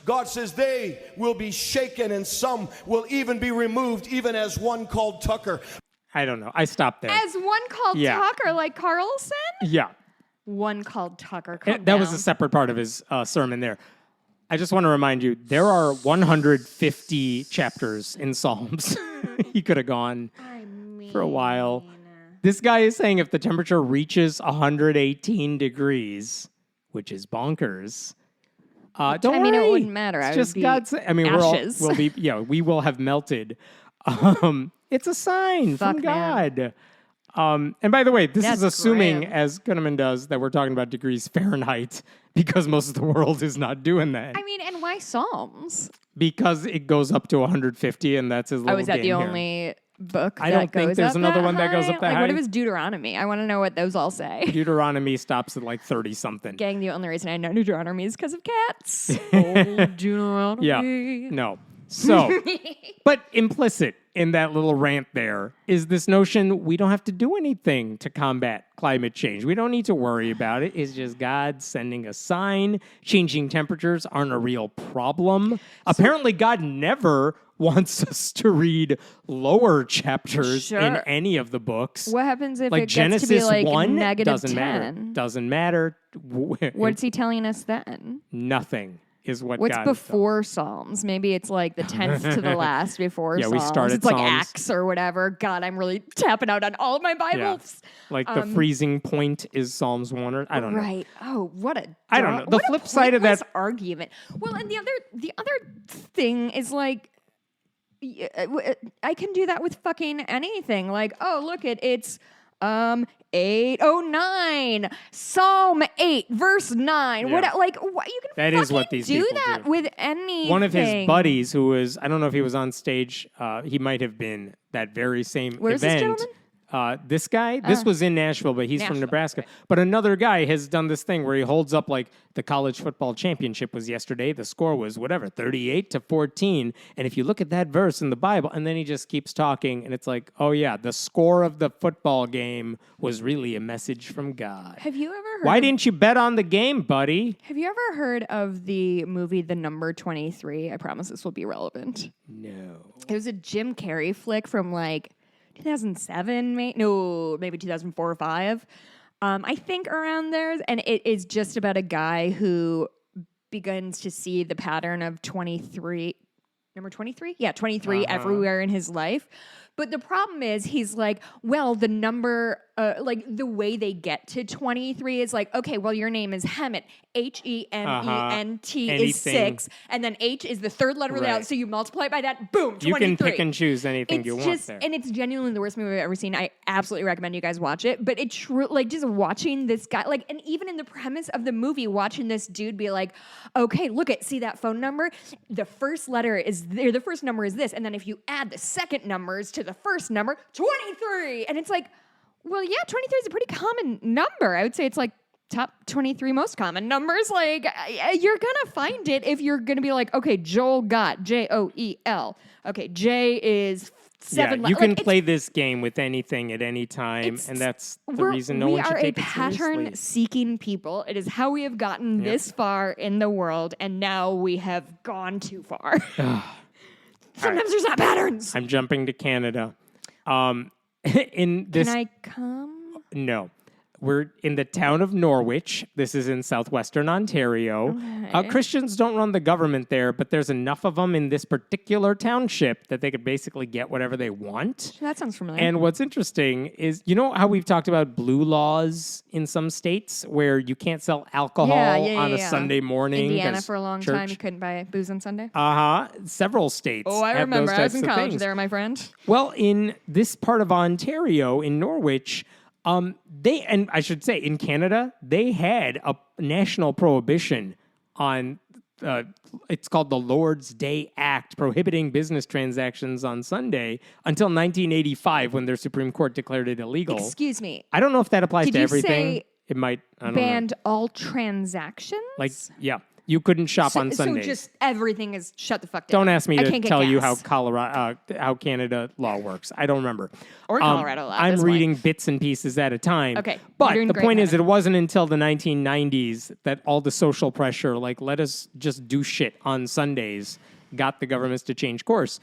God says they will be shaken and some will even be removed, even as one called Tucker. I don't know. I stopped there. As one called Tucker, like Carlson? Yeah. One called Tucker. That was a separate part of his sermon there. I just want to remind you, there are 150 chapters in Psalms. He could have gone for a while. This guy is saying if the temperature reaches 118 degrees, which is bonkers, don't worry. it wouldn't matter. It's I just would be God's. I mean, ashes. we will have melted. It's a sign from God. And by the way, this is assuming, as Gunneman does, that we're talking about degrees Fahrenheit because most of the world is not doing that. I mean, and why Psalms? Because it goes up to 150, and that's his little is that the game only book I that don't think goes there's up another that one that goes high? up that Like, high. what if it's Deuteronomy? I want to know what those all say. here. Deuteronomy stops at like 30-something. Gang, the only reason I know Deuteronomy is because of cats. Old Deuteronomy. Yeah, no. So, but implicit in that little rant there is this notion we don't have to do anything to combat climate change. We don't need to worry about it. It's just God sending a sign. Changing temperatures aren't a real problem. Apparently, God never wants us to read lower chapters in any of the books. What happens if like it gets Genesis to be like 1 negative doesn't 10? matter. Doesn't matter. What's he telling us then? Nothing. Is what What's God before Psalms? Maybe it's like the 10th to the last before Psalms. We started It's like Psalms. Acts or whatever. God, I'm really tapping out on all of my Bibles. Like the freezing point is Psalms 1 or I don't know. Right. Oh, what a I don't know. The flip side of that argument. Well, and the other thing is like I can do that with fucking anything. Like, oh, look, it's 809 Psalm 8 verse 9. Yeah. What you can That is what these do people that do. with anything. One of his buddies who was, I don't know if he was on stage, he might have been that very same Where's this event. gentleman? This guy, this was in Nashville, but he's from Nebraska. Okay. But another guy has done this thing where he holds up like the college football championship was yesterday. The score was whatever, 38-14. And if you look at that verse in the Bible, and then he just keeps talking, and it's like, oh yeah, the score of the football game was really a message from God. Have you ever heard Why didn't you bet on the game, buddy? Have you ever heard of the movie The Number 23? I promise this will be relevant. No. It was a Jim Carrey flick from like 2007, maybe 2004 or 5. I think around there. And it is just about a guy who begins to see the pattern of 23. Number 23? Yeah, 23 everywhere in his life. But the problem is he's like, well, the number, like the way they get to 23 is like, okay, well, your name is Hement. Hement is 6. And then H is the third letter of the alphabet. So you multiply it by that, boom, 23. You can pick and choose anything you want there. And it's genuinely the worst movie I've ever seen. I absolutely recommend you guys watch it. But it's true, like just watching this guy, like, and even in the premise of the movie, watching this dude be like, okay, see that phone number? The first letter is there, the first number is this. And then if you add the second numbers to the first number, 23. And it's like, Well, yeah, 23 is a pretty common number. I would say it's like top 23 most common numbers. Like, you're going to find it if you're going to be like, okay, Joel got Joel. Okay, J is 7. Yeah, you can play this game with anything at any time, and that's the reason no one should take it seriously. We are a pattern-seeking people. It is how we have gotten this far in the world, and now we have gone too far. Sometimes there's not patterns. I'm jumping to Canada. Can I come? No. We're in the town of Norwich. This is in southwestern Ontario. Okay. Christians don't run the government there, but there's enough of them in this particular township that they could basically get whatever they want. That sounds familiar. And what's interesting is, you know how we've talked about blue laws in some states where you can't sell alcohol on a Sunday morning? Indiana for a long time, you couldn't buy booze on Sunday. Several states. Oh, I have remember. Those I was types in of college things. there, my friend. Well, in this part of Ontario, in Norwich, and I should say in Canada, they had a national prohibition on, it's called the Lord's Day Act, prohibiting business transactions on Sunday until 1985 when their Supreme Court declared it illegal. Excuse me. I don't know if that applies Did to you everything. say It might, I don't banned know. all transactions? Like, yeah. You couldn't shop on Sundays. So just everything is shut the fuck down. Don't ask me to tell you how gas. how Canada law works. I don't remember. Or Colorado law. I'm reading bits and pieces at a time. Okay, But you're doing the great, point is, Evan. it wasn't until the 1990s that all the social pressure, like let us just do shit on Sundays, got the governments to change course.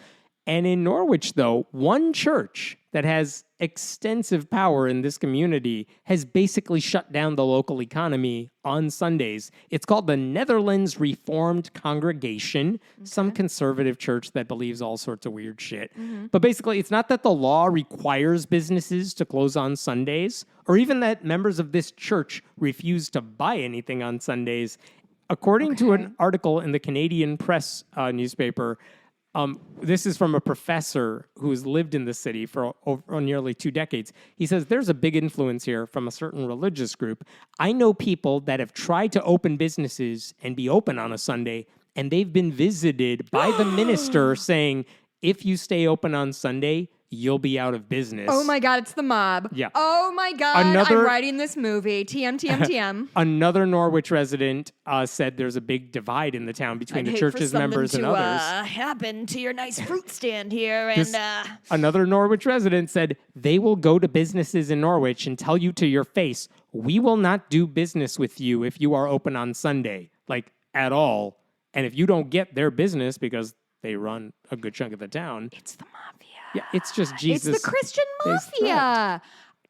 And in Norwich, though, one church that has extensive power in this community has basically shut down the local economy on Sundays. It's called the Netherlands Reformed Congregation, some conservative church that believes all sorts of weird shit. But basically, it's not that the law requires businesses to close on Sundays, or even that members of this church refuse to buy anything on Sundays. According to an article in the Canadian Press newspaper, this is from a professor who's lived in the city for nearly 2 decades. He says there's a big influence here from a certain religious group. I know people that have tried to open businesses and be open on a Sunday, and they've been visited by the minister saying, if you stay open on Sunday, you'll be out of business. Oh my God, it's the mob. Yeah. Oh my God, I'm writing this movie. TM. Another Norwich resident said there's a big divide in the town between the church's members and others. Happen to your nice fruit stand here, Another Norwich resident said they will go to businesses in Norwich and tell you to your face, we will not do business with you if you are open on Sunday, like at all. And if you don't get their business because they run a good chunk of the town, it's the mafia. Yeah, it's just Jesus. It's the Christian mafia.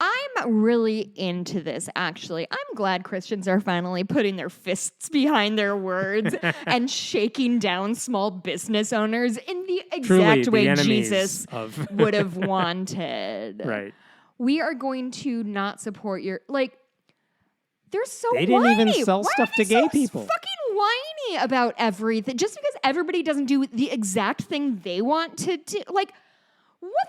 I'm really into this, actually. I'm glad Christians are finally putting their fists behind their words and shaking down small business owners in the exact way Jesus would have wanted. Right. We are going to not support your... They're so They didn't whiny. even sell Why stuff are they to gay so people. Fucking whiny about everything. Just because everybody doesn't do the exact thing they want to do. What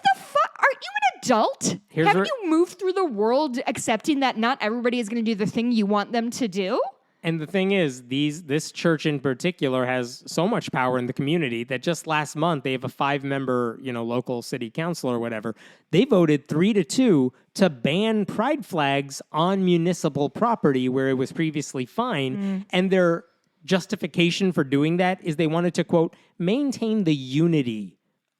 the fuck? Aren't you an adult? Haven't you moved through the world accepting that not everybody is going to do the thing you want them to do? And the thing is, this church in particular has so much power in the community that just last month they have a 5-member, local city council or whatever. They voted 3-2 to ban pride flags on municipal property where it was previously fine. And their justification for doing that is they wanted to, quote, maintain the unity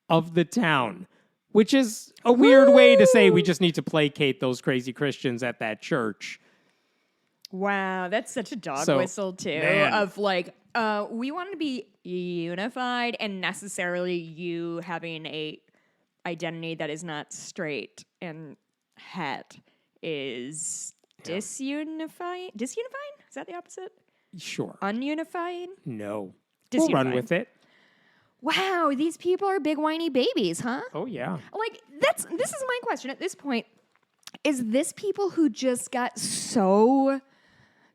of the town. Which is a weird way to say we just need to placate those crazy Christians at that church. Wow, that's such a dog whistle, too. Man. Of we want to be unified, and necessarily you having a identity that is not straight and het is disunifying? Disunifying? Is that the opposite? Sure. Ununifying? No. We'll run with it. Wow, these people are big whiny babies, huh? Oh, yeah. This is my question at this point. Is this people who just got so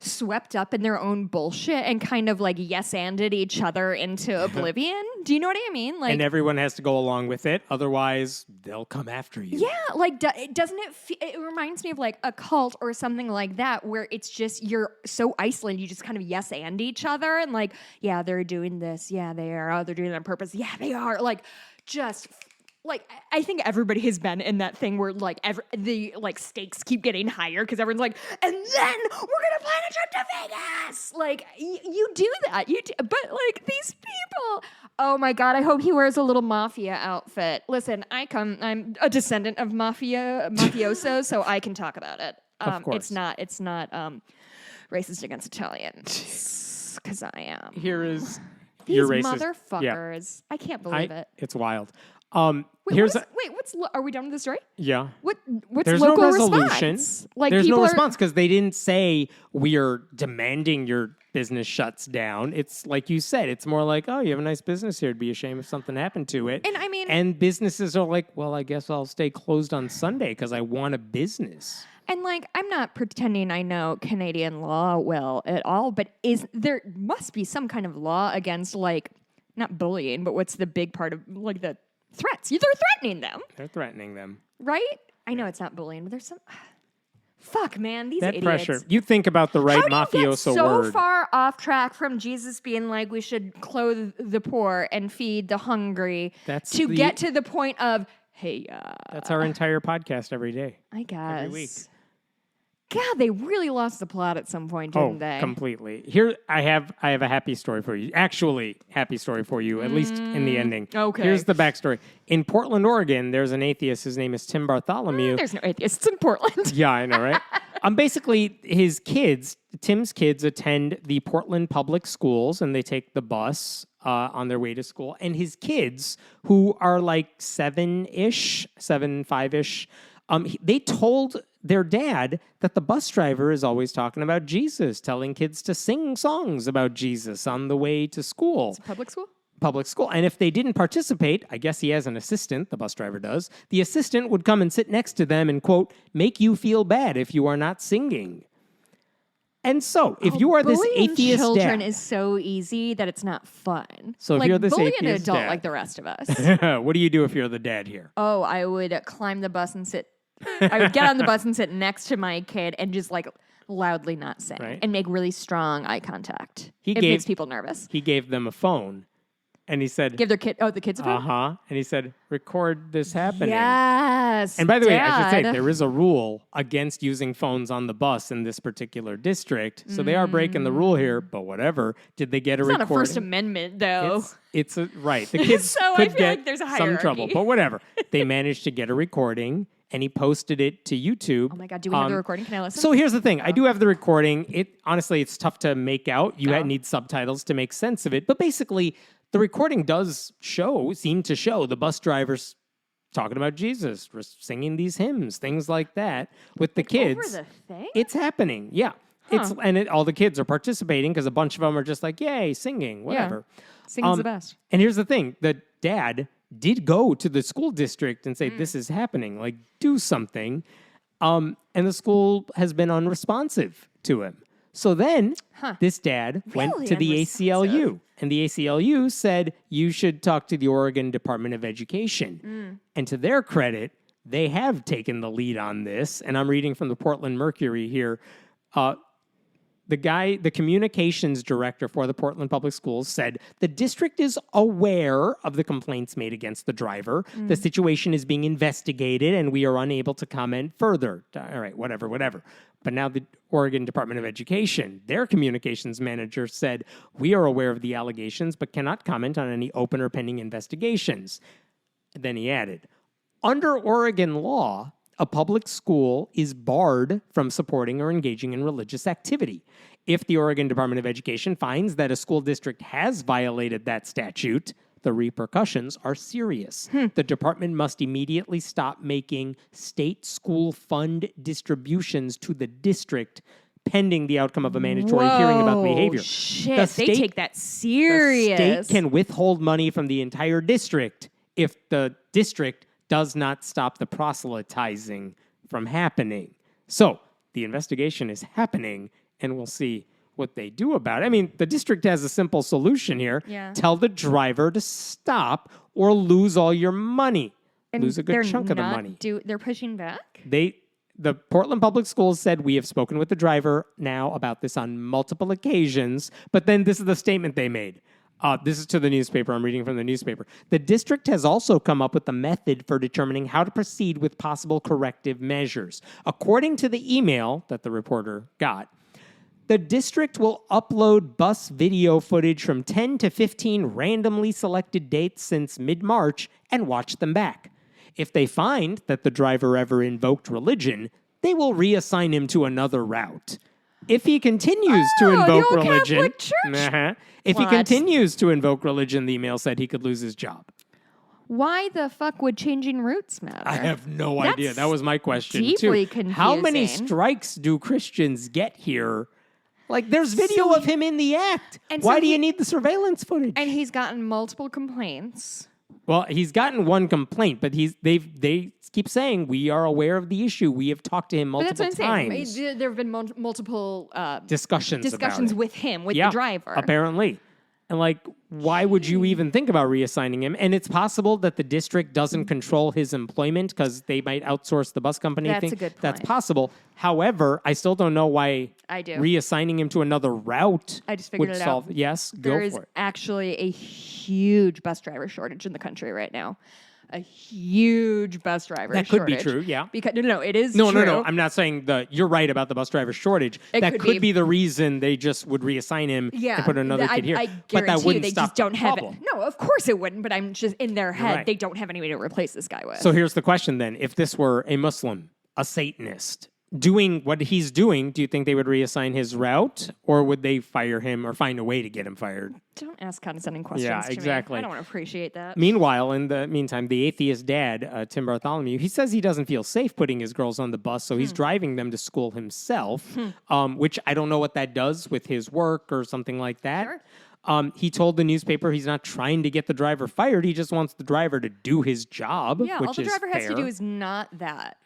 swept up in their own bullshit and kind of yes-anded each other into oblivion? Do you know what I mean? And everyone has to go along with it. Otherwise, they'll come after you. Yeah, doesn't it it reminds me of a cult or something like that where it's just you're so isolated, you just kind of yes-and each other and yeah, they're doing this. Yeah, they are. Oh, they're doing it on purpose. Yeah, they are. Just like I think everybody has been in that thing where like the like stakes keep getting higher because everyone's like, and then we're gonna plan a trip to Vegas. Like you do that, but like these people. Oh my God! I hope he wears a little mafia outfit. Listen, I'm a descendant of mafioso, so I can talk about it. Of course. It's not racist against Italians because I am. Here is These your racist. motherfuckers. I can't believe it. It's wild. Wait, Here's are we done with the story? yeah. What's There's local no resolution. response? Like There's people no are- response because they didn't say we are demanding your business shuts down. It's like you said. It's more like, oh, you have a nice business here. It'd be a shame if something happened to it. And I mean- and businesses are like, well, I guess I'll stay closed on Sunday because I want a business. And like, I'm not pretending I know Canadian law well at all, but there must be some kind of law against like not bullying, but what's the big part of like the threats? They're threatening them, They're threatening them. right? I know it's not bullying, but there's some. Fuck, man, these That idiots. pressure. You think about the right How do you get mafioso so word. far off track from Jesus being like we should clothe the poor and feed the hungry That's to the- get to the point of hey, That's our entire podcast every day. I guess every week. God, they really lost the plot at some point, didn't they? Completely. Here, I have a happy story for you. Actually, happy story for you, at least in the ending. okay. Here's the backstory. In Portland, Oregon, there's an atheist. His name is Tim Bartholomew. There's no atheists in Portland. Yeah, I know, right? Basically, Tim's kids attend the Portland public schools, and they take the bus on their way to school. And his kids, who are like 5-ish, they told their dad that the bus driver is always talking about Jesus, telling kids to sing songs about Jesus on the way to school. Public school? Public school. And if they didn't participate, I guess he has an assistant, the bus driver does, the assistant would come and sit next to them and, quote, make you feel bad if you are not singing. And so, if you are this bullying atheist children dad, is so easy that it's not fun. So if like, you're this bully an atheist adult dad- like the rest of us. what do you do if you're the dad here? Oh, I would climb the bus and sit. I would get on the bus and sit next to my kid and just like loudly not sing Right. and make really strong eye contact. He It gave- makes people nervous. He gave them a phone, and he said, Give their kid. Oh, the kids a phone. uh-huh, and he said, record this happening. Yes. And by the way, I should say, Dad. there is a rule against using phones on the bus in this particular district. So they are breaking the rule here, but whatever. Did they get a It's not a recording? First Amendment though. It's right. The kids So I could feel get like there's a some trouble, hierarchy. but whatever. They managed to get a recording, and he posted it to YouTube. Oh my God, do we have the recording? Can I listen? So here's the thing. I do have the recording. Honestly, it's tough to make out. You need subtitles to make sense of it. But basically, the recording does seem to show the bus drivers talking about Jesus, singing these hymns, things like that with the kids. Over the thing? It's happening. Yeah. All the kids are participating because a bunch of them are just like, yay, singing, whatever. Singing's the best. And here's the thing. The dad did go to the school district and say, this is happening. Like, do something. And the school has been unresponsive to him. So then this dad went Really to the unresponsive. ACLU. And the ACLU said, you should talk to the Oregon Department of Education. And to their credit, they have taken the lead on this. And I'm reading from the Portland Mercury here. The communications director for the Portland Public Schools said the district is aware of the complaints made against the driver. The situation is being investigated and we are unable to comment further. All right, whatever. But now the Oregon Department of Education, their communications manager said, we are aware of the allegations but cannot comment on any open or pending investigations. And then he added, under Oregon law, a public school is barred from supporting or engaging in religious activity. If the Oregon Department of Education finds that a school district has violated that statute, the repercussions are serious. The department must immediately stop making state school fund distributions to the district pending the outcome of a mandatory hearing about behavior. Shit, The they take that serious. The state can withhold money from the entire district if the district does not stop the proselytizing from happening. So the investigation is happening, and we'll see what they do about it. I mean, the district has a simple solution here. Yeah. Tell the driver to stop or lose all your money. And Lose a good they're chunk of the not money. They're pushing back? The Portland Public Schools said, we have spoken with the driver now about this on multiple occasions, but then this is the statement they made. This is to the newspaper. I'm reading from the newspaper. The district has also come up with a method for determining how to proceed with possible corrective measures. According to the email that the reporter got, the district will upload bus video footage from 10 to 15 randomly selected dates since mid-March and watch them back. If they find that the driver ever invoked religion, they will reassign him to another route. If he continues to invoke the old religion, Catholic Church. If he What? continues to invoke religion, the email said he could lose his job. Why the fuck would changing routes matter? I have no That's idea. That was my question deeply too. How many confusing. strikes do Christians get here? Like, there's video of him in the act. And Why so do you he- need the surveillance footage? And he's gotten multiple complaints. Well, he's gotten one complaint, but they keep saying we are aware of the issue. We have talked to him But that's multiple what I'm times. saying. There have been multiple Discussions about it. with him, with Yeah, the driver. apparently. And like, why would you even think about reassigning him? And it's possible that the district doesn't control his employment because they might outsource the bus company. That's thing. a good That's point. possible. However, I still don't know why I do. reassigning him to another route I just figured would it solve. out. Yes, There go is for it. actually a huge bus driver shortage in the country right now. A huge bus driver That could be shortage. true, yeah. Because no, it is No, true. no. I'm not saying you're right about the bus driver shortage. It that could could be. be the reason they just would reassign him and put another kid here. I but that guarantee wouldn't they stop just don't the have problem. it. No, of course it wouldn't. But I'm just in their head. right. They don't have any way to replace this guy with. So here's the question then. If this were a Muslim, a Satanist, doing what he's doing, do you think they would reassign his route or would they fire him or find a way to get him fired? don't ask condescending questions. Yeah, to me. exactly. I don't want to appreciate that. Meanwhile, in the meantime, the atheist dad, Tim Bartholomew, he says he doesn't feel safe putting his girls on the bus, so he's driving them to school himself, which I don't know what that does with his work or something like that. Sure. He told the newspaper he's not trying to get the driver fired. He just wants the driver to do his job, Yeah, which all the is driver has to fair. do is not that.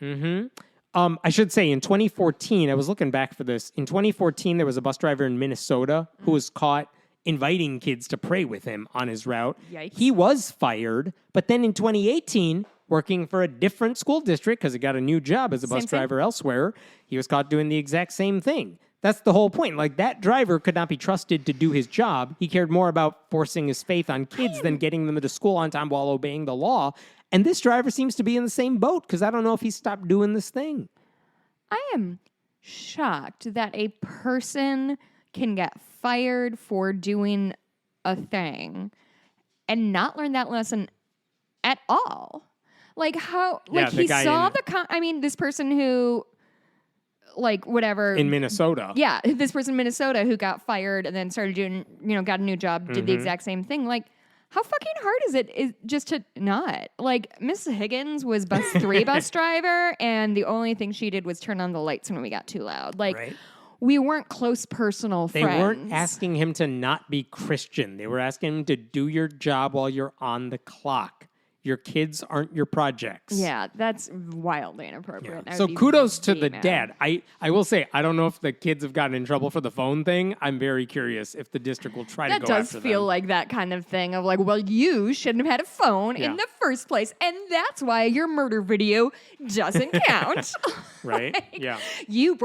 I should say in 2014, I was looking back for this. In 2014, there was a bus driver in Minnesota who was caught inviting kids to pray with him on his route. Yikes. He was fired, but then in 2018, working for a different school district because he got a new job as a bus Same thing. driver elsewhere, he was caught doing the exact same thing. That's the whole point. Like, that driver could not be trusted to do his job. He cared more about forcing his faith on kids than getting them to school on time while obeying the law. And this driver seems to be in the same boat because I don't know if he stopped doing this thing. I am shocked that a person can get fired for doing a thing and not learn that lesson at all. Like how, Yeah, like the he guy saw in- this person who, like whatever. In Minnesota. Yeah, this person in Minnesota who got fired and then started doing, got a new job, did Mm-hmm. the exact same thing. Like, how fucking hard is it just to not? Like, Miss Higgins was bus 3 bus driver, and the only thing she did was turn on the lights when we got too loud. Like, Right. we weren't close personal They friends. weren't asking him to not be Christian. They were asking him to do your job while you're on the clock. Your kids aren't your projects. Yeah, that's wildly inappropriate. I would So be kudos to really the mad. dad. I will say, I don't know if the kids have gotten in trouble for the phone thing. I'm very curious if the district will try That to go does after feel them. like that kind of thing of like, well, you shouldn't have had a phone Yeah. in the first place, and that's why your murder video doesn't count. Right? Like, Yeah. You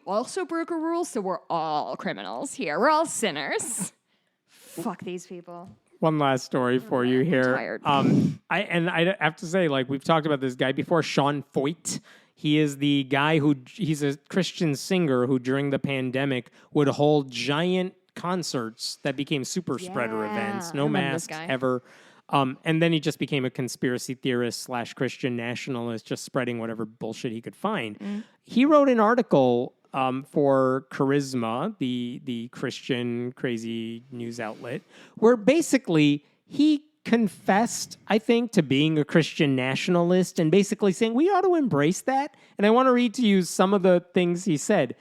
also broke a rule, so we're all criminals here. We're all sinners. Fuck these people. One last story for you here. tired. I have to say, like, we've talked about this guy before, Sean Foyt. He is the guy he's a Christian singer who during the pandemic would hold giant concerts that became super spreader Yeah, events, I no remember this masks guy. ever. And then he just became a conspiracy theorist / Christian nationalist, just spreading whatever bullshit he could find. He wrote an article for Charisma, the Christian crazy news outlet, where basically he confessed, I think, to being a Christian nationalist and basically saying we ought to embrace that. And I want to read to you some of the things he said.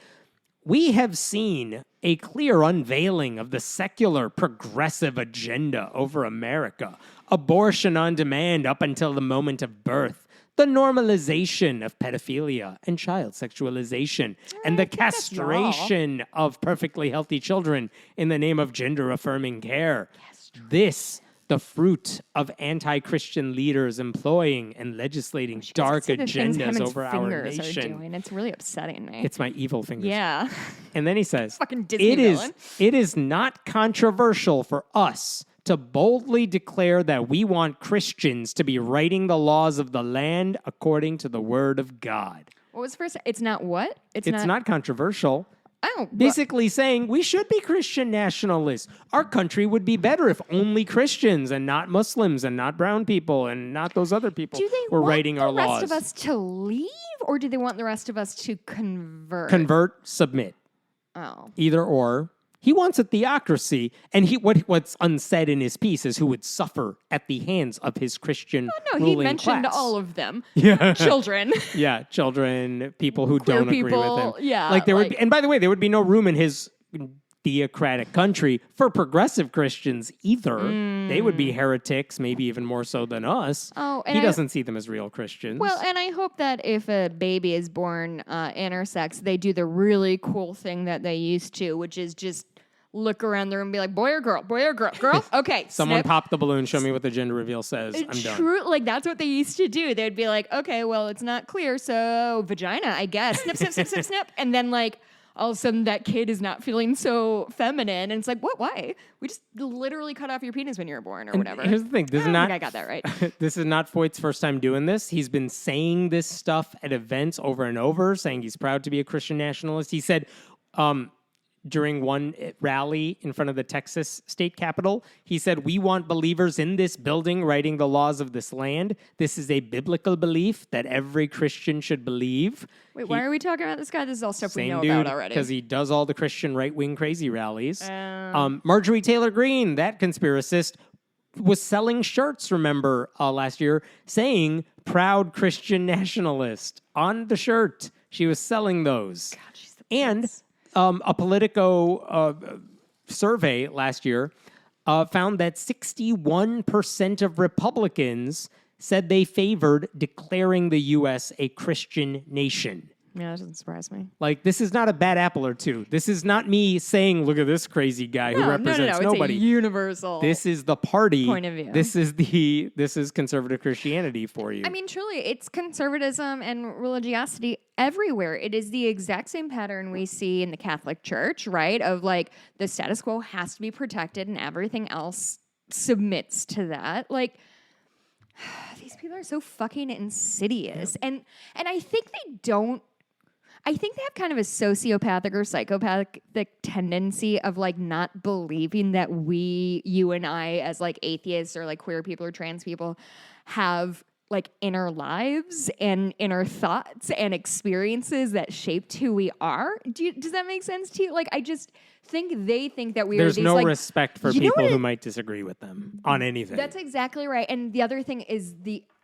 We have seen a clear unveiling of the secular progressive agenda over America. Abortion on demand up until the moment of birth. The normalization of pedophilia and child sexualization. And the that's y'all. castration of perfectly healthy children in the name of gender-affirming care. This, the fruit of anti-Christian leaders employing and legislating dark See the things him agendas and over our fingers are nation. doing. It's really upsetting me. It's my evil fingers. yeah. And then he says, Fucking Disney it is, villain." it is not controversial for us to boldly declare that we want Christians to be writing the laws of the land according to the word of God. What was the first? It's not what? It's not controversial. Oh, Basically saying we should be Christian nationalists. Our country would be better if only Christians and not Muslims and not brown people and not those other people do they were want writing the our laws. rest of us to leave, or do they want the rest of us to convert? Convert, submit. Oh. Either or. He wants a theocracy, and what's unsaid in his piece is who would suffer at the hands of his Christian No, he ruling mentioned class. all of them. Yeah. Children. Yeah, children, people who Queer don't agree people, with him. yeah, like there would like- be, and by the way, there would be no room in his theocratic country for progressive Christians either. They would be heretics, maybe even more so than us. Oh, and he I- doesn't see them as real Christians. Well, and I hope that if a baby is born intersex, they do the really cool thing that they used to, which is just look around the room and be like, boy or girl, boy or girl, girl. Okay, Someone snip. pop the balloon, show me what the gender reveal says. I'm done. True, like that's what they used to do. They'd be like, okay, well, it's not clear, so vagina, I guess. Snip, snip, snip, snip, snip, and then like all of a sudden that kid is not feeling so feminine, and it's like, what? Why? We just literally cut off your penis when you were born, or whatever. Here's the thing: this I is don't not. think I got that right. This is not Foyt's first time doing this. He's been saying this stuff at events over and over, saying he's proud to be a Christian nationalist. He said. During one rally in front of the Texas state capitol, he said, we want believers in this building writing the laws of this land. This is a biblical belief that every Christian should believe. Wait, why are we talking about this guy? This is all stuff we Same know dude, about already. because he does all the Christian right-wing crazy rallies. Marjorie Taylor Greene, that conspiracist, was selling shirts, remember, last year, saying, proud Christian nationalist on the shirt. She was selling those. God, she's the And best. a Politico survey last year found that 61% of Republicans said they favored declaring the U.S. a Christian nation. Yeah, that doesn't surprise me. Like, this is not a bad apple or two. This is not me saying, look at this crazy guy who represents no. nobody. It's a universal. This is the party. Point of view. This is conservative Christianity for you. I mean, truly, it's conservatism and religiosity everywhere. It is the exact same pattern we see in the Catholic Church, right? Of like the status quo has to be protected and everything else submits to that. Like, these people are so fucking insidious. And I think they don't. I think they have kind of a sociopathic or psychopathic tendency of like not believing that you and I as like atheists or like queer people or trans people have like inner lives and inner thoughts and experiences that shaped who we are. Does that make sense to you? Like, I just think they think that There's are these no like, respect for you know people what who it- might disagree with them on anything. That's exactly right. And the other thing is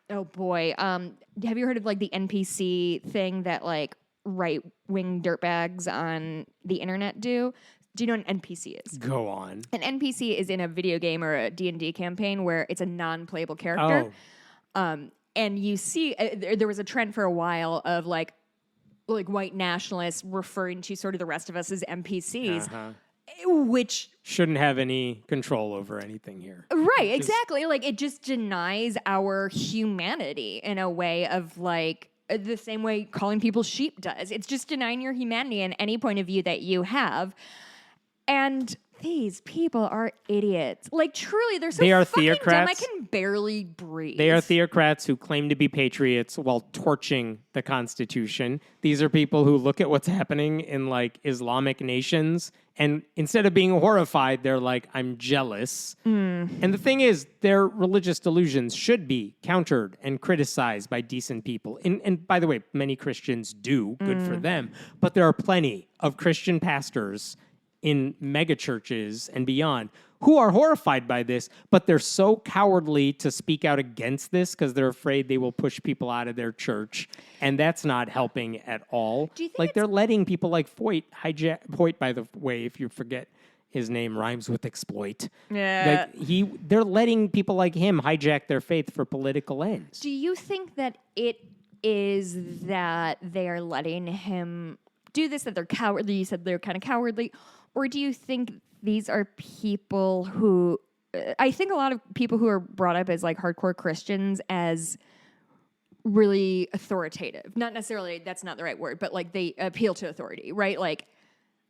oh boy, have you heard of like the NPC thing that like right-wing dirtbags on the internet do? Do you know what an NPC is? Go on. An NPC is in a video game or a D&D campaign where it's a non-playable character. And you see, there was a trend for a while of like white nationalists referring to sort of the rest of us as NPCs, which Shouldn't have any control over anything here. right, exactly. Like it just denies our humanity in a way of like the same way calling people sheep does. It's just denying your humanity in any point of view that you have. And these people are idiots. Like truly, they're so They are fucking dumb. I theocrats. can barely breathe. They are theocrats who claim to be patriots while torching the Constitution. These are people who look at what's happening in like Islamic nations, and instead of being horrified, they're like, I'm jealous. And the thing is, their religious delusions should be countered and criticized by decent people. And by the way, many Christians do, good for them. But there are plenty of Christian pastors in megachurches and beyond who are horrified by this, but they're so cowardly to speak out against this because they're afraid they will push people out of their church, and that's not helping at all. Do you think like they're letting people like Foyt hijack? Foyt, by the way, if you forget his name, rhymes with exploit. Yeah. Like they're letting people like him hijack their faith for political ends. Do you think that it is that they are letting him do this, that they're cowardly? You said they're kind of cowardly. Or do you think these are people who, I think a lot of people who are brought up as like hardcore Christians as really authoritative. Not necessarily, that's not the right word, but like they appeal to authority, right? Like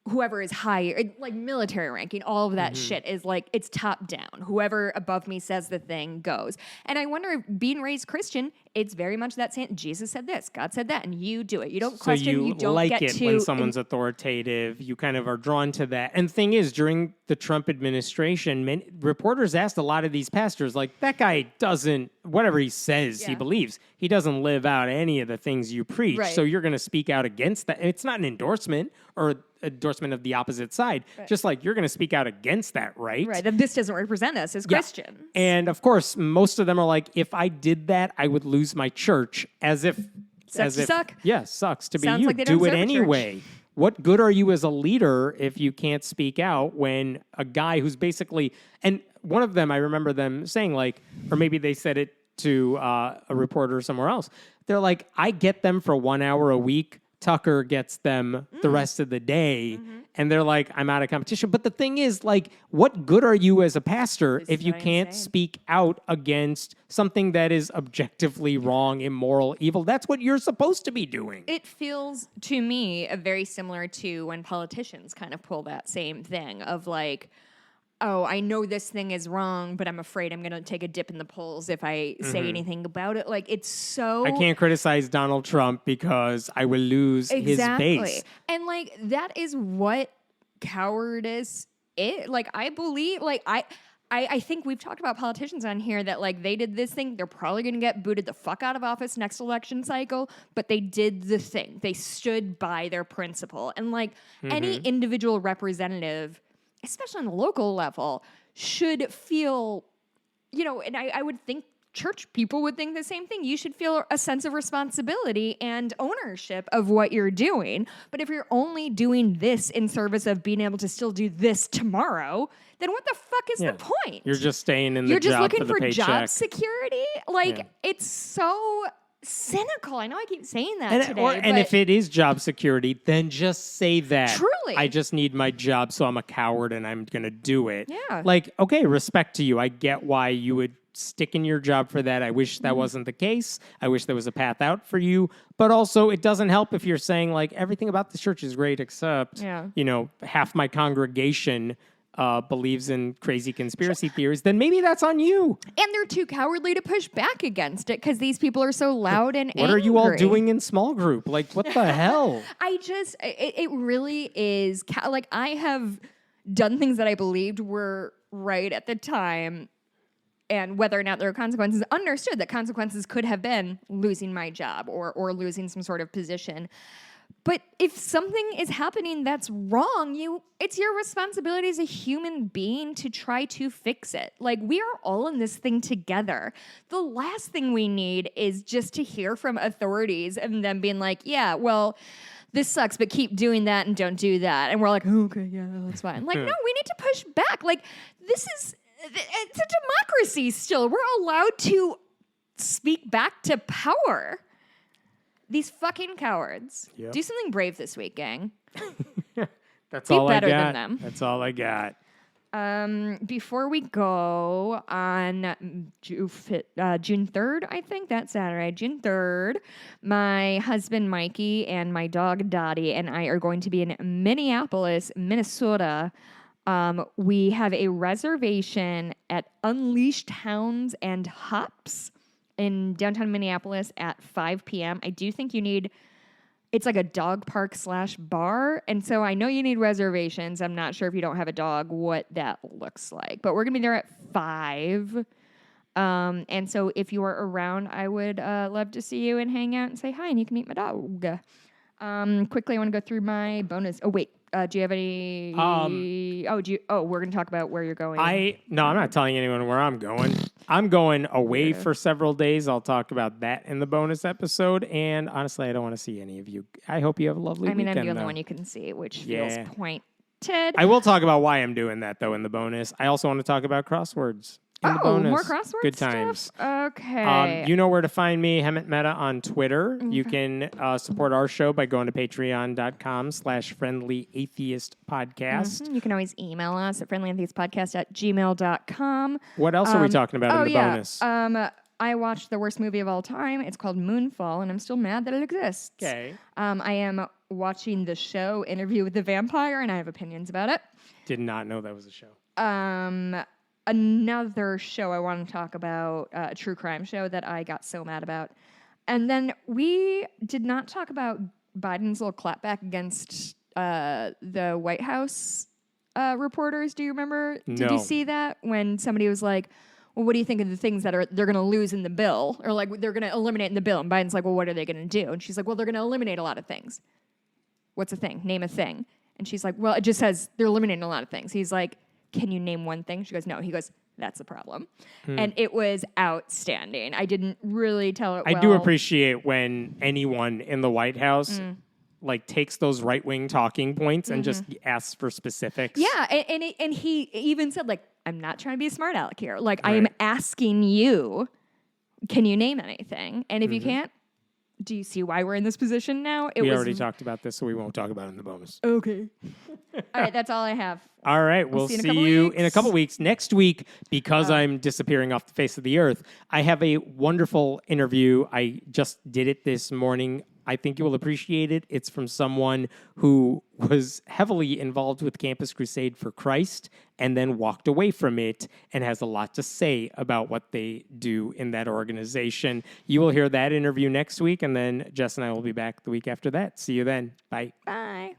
whoever is higher, like military ranking, all of that shit is like, it's top down. Whoever above me says the thing goes. And I wonder if being raised Christian, it's very much that same, Jesus said this, God said that, and you do it. You don't question, you don't like get it to... when someone's authoritative. You kind of are drawn to that. And the thing is, during the Trump administration, reporters asked a lot of these pastors, like, that guy doesn't, whatever he says he believes, he doesn't live out any of the things you preach. Right. So you're going to speak out against that. It's not an endorsement or endorsement of the opposite side. Right. Just like you're going to speak out against that, right? Right, that this doesn't represent us as Christians. And of course, most of them are like, if I did that, I would lose my church, as if... Suck. Yeah, sucks to be Sounds you. like they don't Do it serve a church. anyway. What good are you as a leader if you can't speak out when a guy who's basically... And one of them, I remember them saying, like, or maybe they said it to a reporter somewhere else. They're like, I get them for 1 hour a week. Tucker gets them the rest of the day. And they're like, I'm out of competition. But the thing is, like, what good are you as a pastor if you can't speak out against something that is objectively wrong, immoral, evil? That's what you're supposed to be doing. It feels to me very similar to when politicians kind of pull that same thing of like, oh, I know this thing is wrong, but I'm afraid I'm going to take a dip in the polls if I say anything about it. Like, it's so... I can't criticize Donald Trump because I will lose his base. And, like, that is what cowardice is. Like, I believe... Like, I think we've talked about politicians on here that, like, they did this thing. They're probably going to get booted the fuck out of office next election cycle, but they did the thing. They stood by their principle. And, like, any individual representative... especially on the local level, should feel, you know, and I would think church people would think the same thing. You should feel a sense of responsibility and ownership of what you're doing. But if you're only doing this in service of being able to still do this tomorrow, then what the fuck is the point? You're just staying in the You're just job looking for the paycheck. job security? Like, it's so... cynical. I know I keep saying that today. And if it is job security, then just say that. Truly. I just need my job, so I'm a coward and I'm going to do it. Yeah. Like, okay, respect to you. I get why you would stick in your job for that. I wish that wasn't the case. I wish there was a path out for you. But also, it doesn't help if you're saying, like, everything about the church is great except, you know, half my congregation believes in crazy conspiracy theories, then maybe that's on you. And they're too cowardly to push back against it because these people are so loud and angry. What are you all doing in small group? Like, what the hell? It really is, like, I have done things that I believed were right at the time, and whether or not there are consequences, understood that consequences could have been losing my job or losing some sort of position. But if something is happening that's wrong, it's your responsibility as a human being to try to fix it. Like, we are all in this thing together. The last thing we need is just to hear from authorities and them being like, yeah, well, this sucks, but keep doing that and don't do that. And we're like, oh, okay, yeah, that's fine. Like, no, we need to push back. Like, it's a democracy still. We're allowed to speak back to power. These fucking cowards. Yep. Do something brave this week, gang. That's Be all I better got. than them. That's all I got. Before we go on June 3rd, I think that's Saturday, June 3rd, my husband Mikey and my dog Dottie and I are going to be in Minneapolis, Minnesota. We have a reservation at Unleashed Hounds and Hops in downtown Minneapolis at 5 p.m. I do think it's like a dog park / bar. And so I know you need reservations. I'm not sure if you don't have a dog what that looks like. But we're going to be there at 5. And so if you are around, I would love to see you and hang out and say hi. And you can meet my dog. Quickly, I want to go through my bonus. Oh, wait. Do you have any... we're going to talk about where you're going. No, I'm not telling anyone where I'm going. I'm going away for several days. I'll talk about that in the bonus episode. And honestly, I don't want to see any of you. I hope you have a lovely weekend. I'm the only one you can see, which feels pointed. I will talk about why I'm doing that, though, in the bonus. I also want to talk about crosswords. More crossword Good stuff? times. Okay. You know where to find me, Hemant Mehta, on Twitter. You can support our show by going to patreon.com/friendlyatheistpodcast. You can always email us at friendlyatheistpodcast@gmail.com. What else are we talking about in the bonus? I watched the worst movie of all time. It's called Moonfall, and I'm still mad that it exists. Okay. I am watching the show Interview with the Vampire, and I have opinions about it. Did not know that was a show. Another show I want to talk about, a true crime show that I got so mad about. And then we did not talk about Biden's little clapback against the White House reporters. Do you remember? No. Did you see that when somebody was like, well, what do you think of the things that they're going to lose in the bill, or like they're going to eliminate in the bill? And Biden's like, well, what are they going to do? And she's like, well, they're going to eliminate a lot of things. What's a thing? Name a thing. And she's like, well, it just says they're eliminating a lot of things. He's like, can you name one thing? She goes, no. He goes, that's the problem. And it was outstanding. I didn't really tell it well. I do appreciate when anyone in the White House like takes those right-wing talking points and just asks for specifics. Yeah, and he even said, like, I'm not trying to be a smart aleck here. Like, I am asking you, can you name anything? And if you can't, do you see why we're in this position now? We already talked about this, so we won't talk about it in the bonus. Okay. All right, that's all I have. All right, we'll see you in a couple weeks. Next week, because I'm disappearing off the face of the earth, I have a wonderful interview. I just did it this morning. I think you will appreciate it. It's from someone who was heavily involved with Campus Crusade for Christ and then walked away from it and has a lot to say about what they do in that organization. You will hear that interview next week, and then Jess and I will be back the week after that. See you then. Bye. Bye.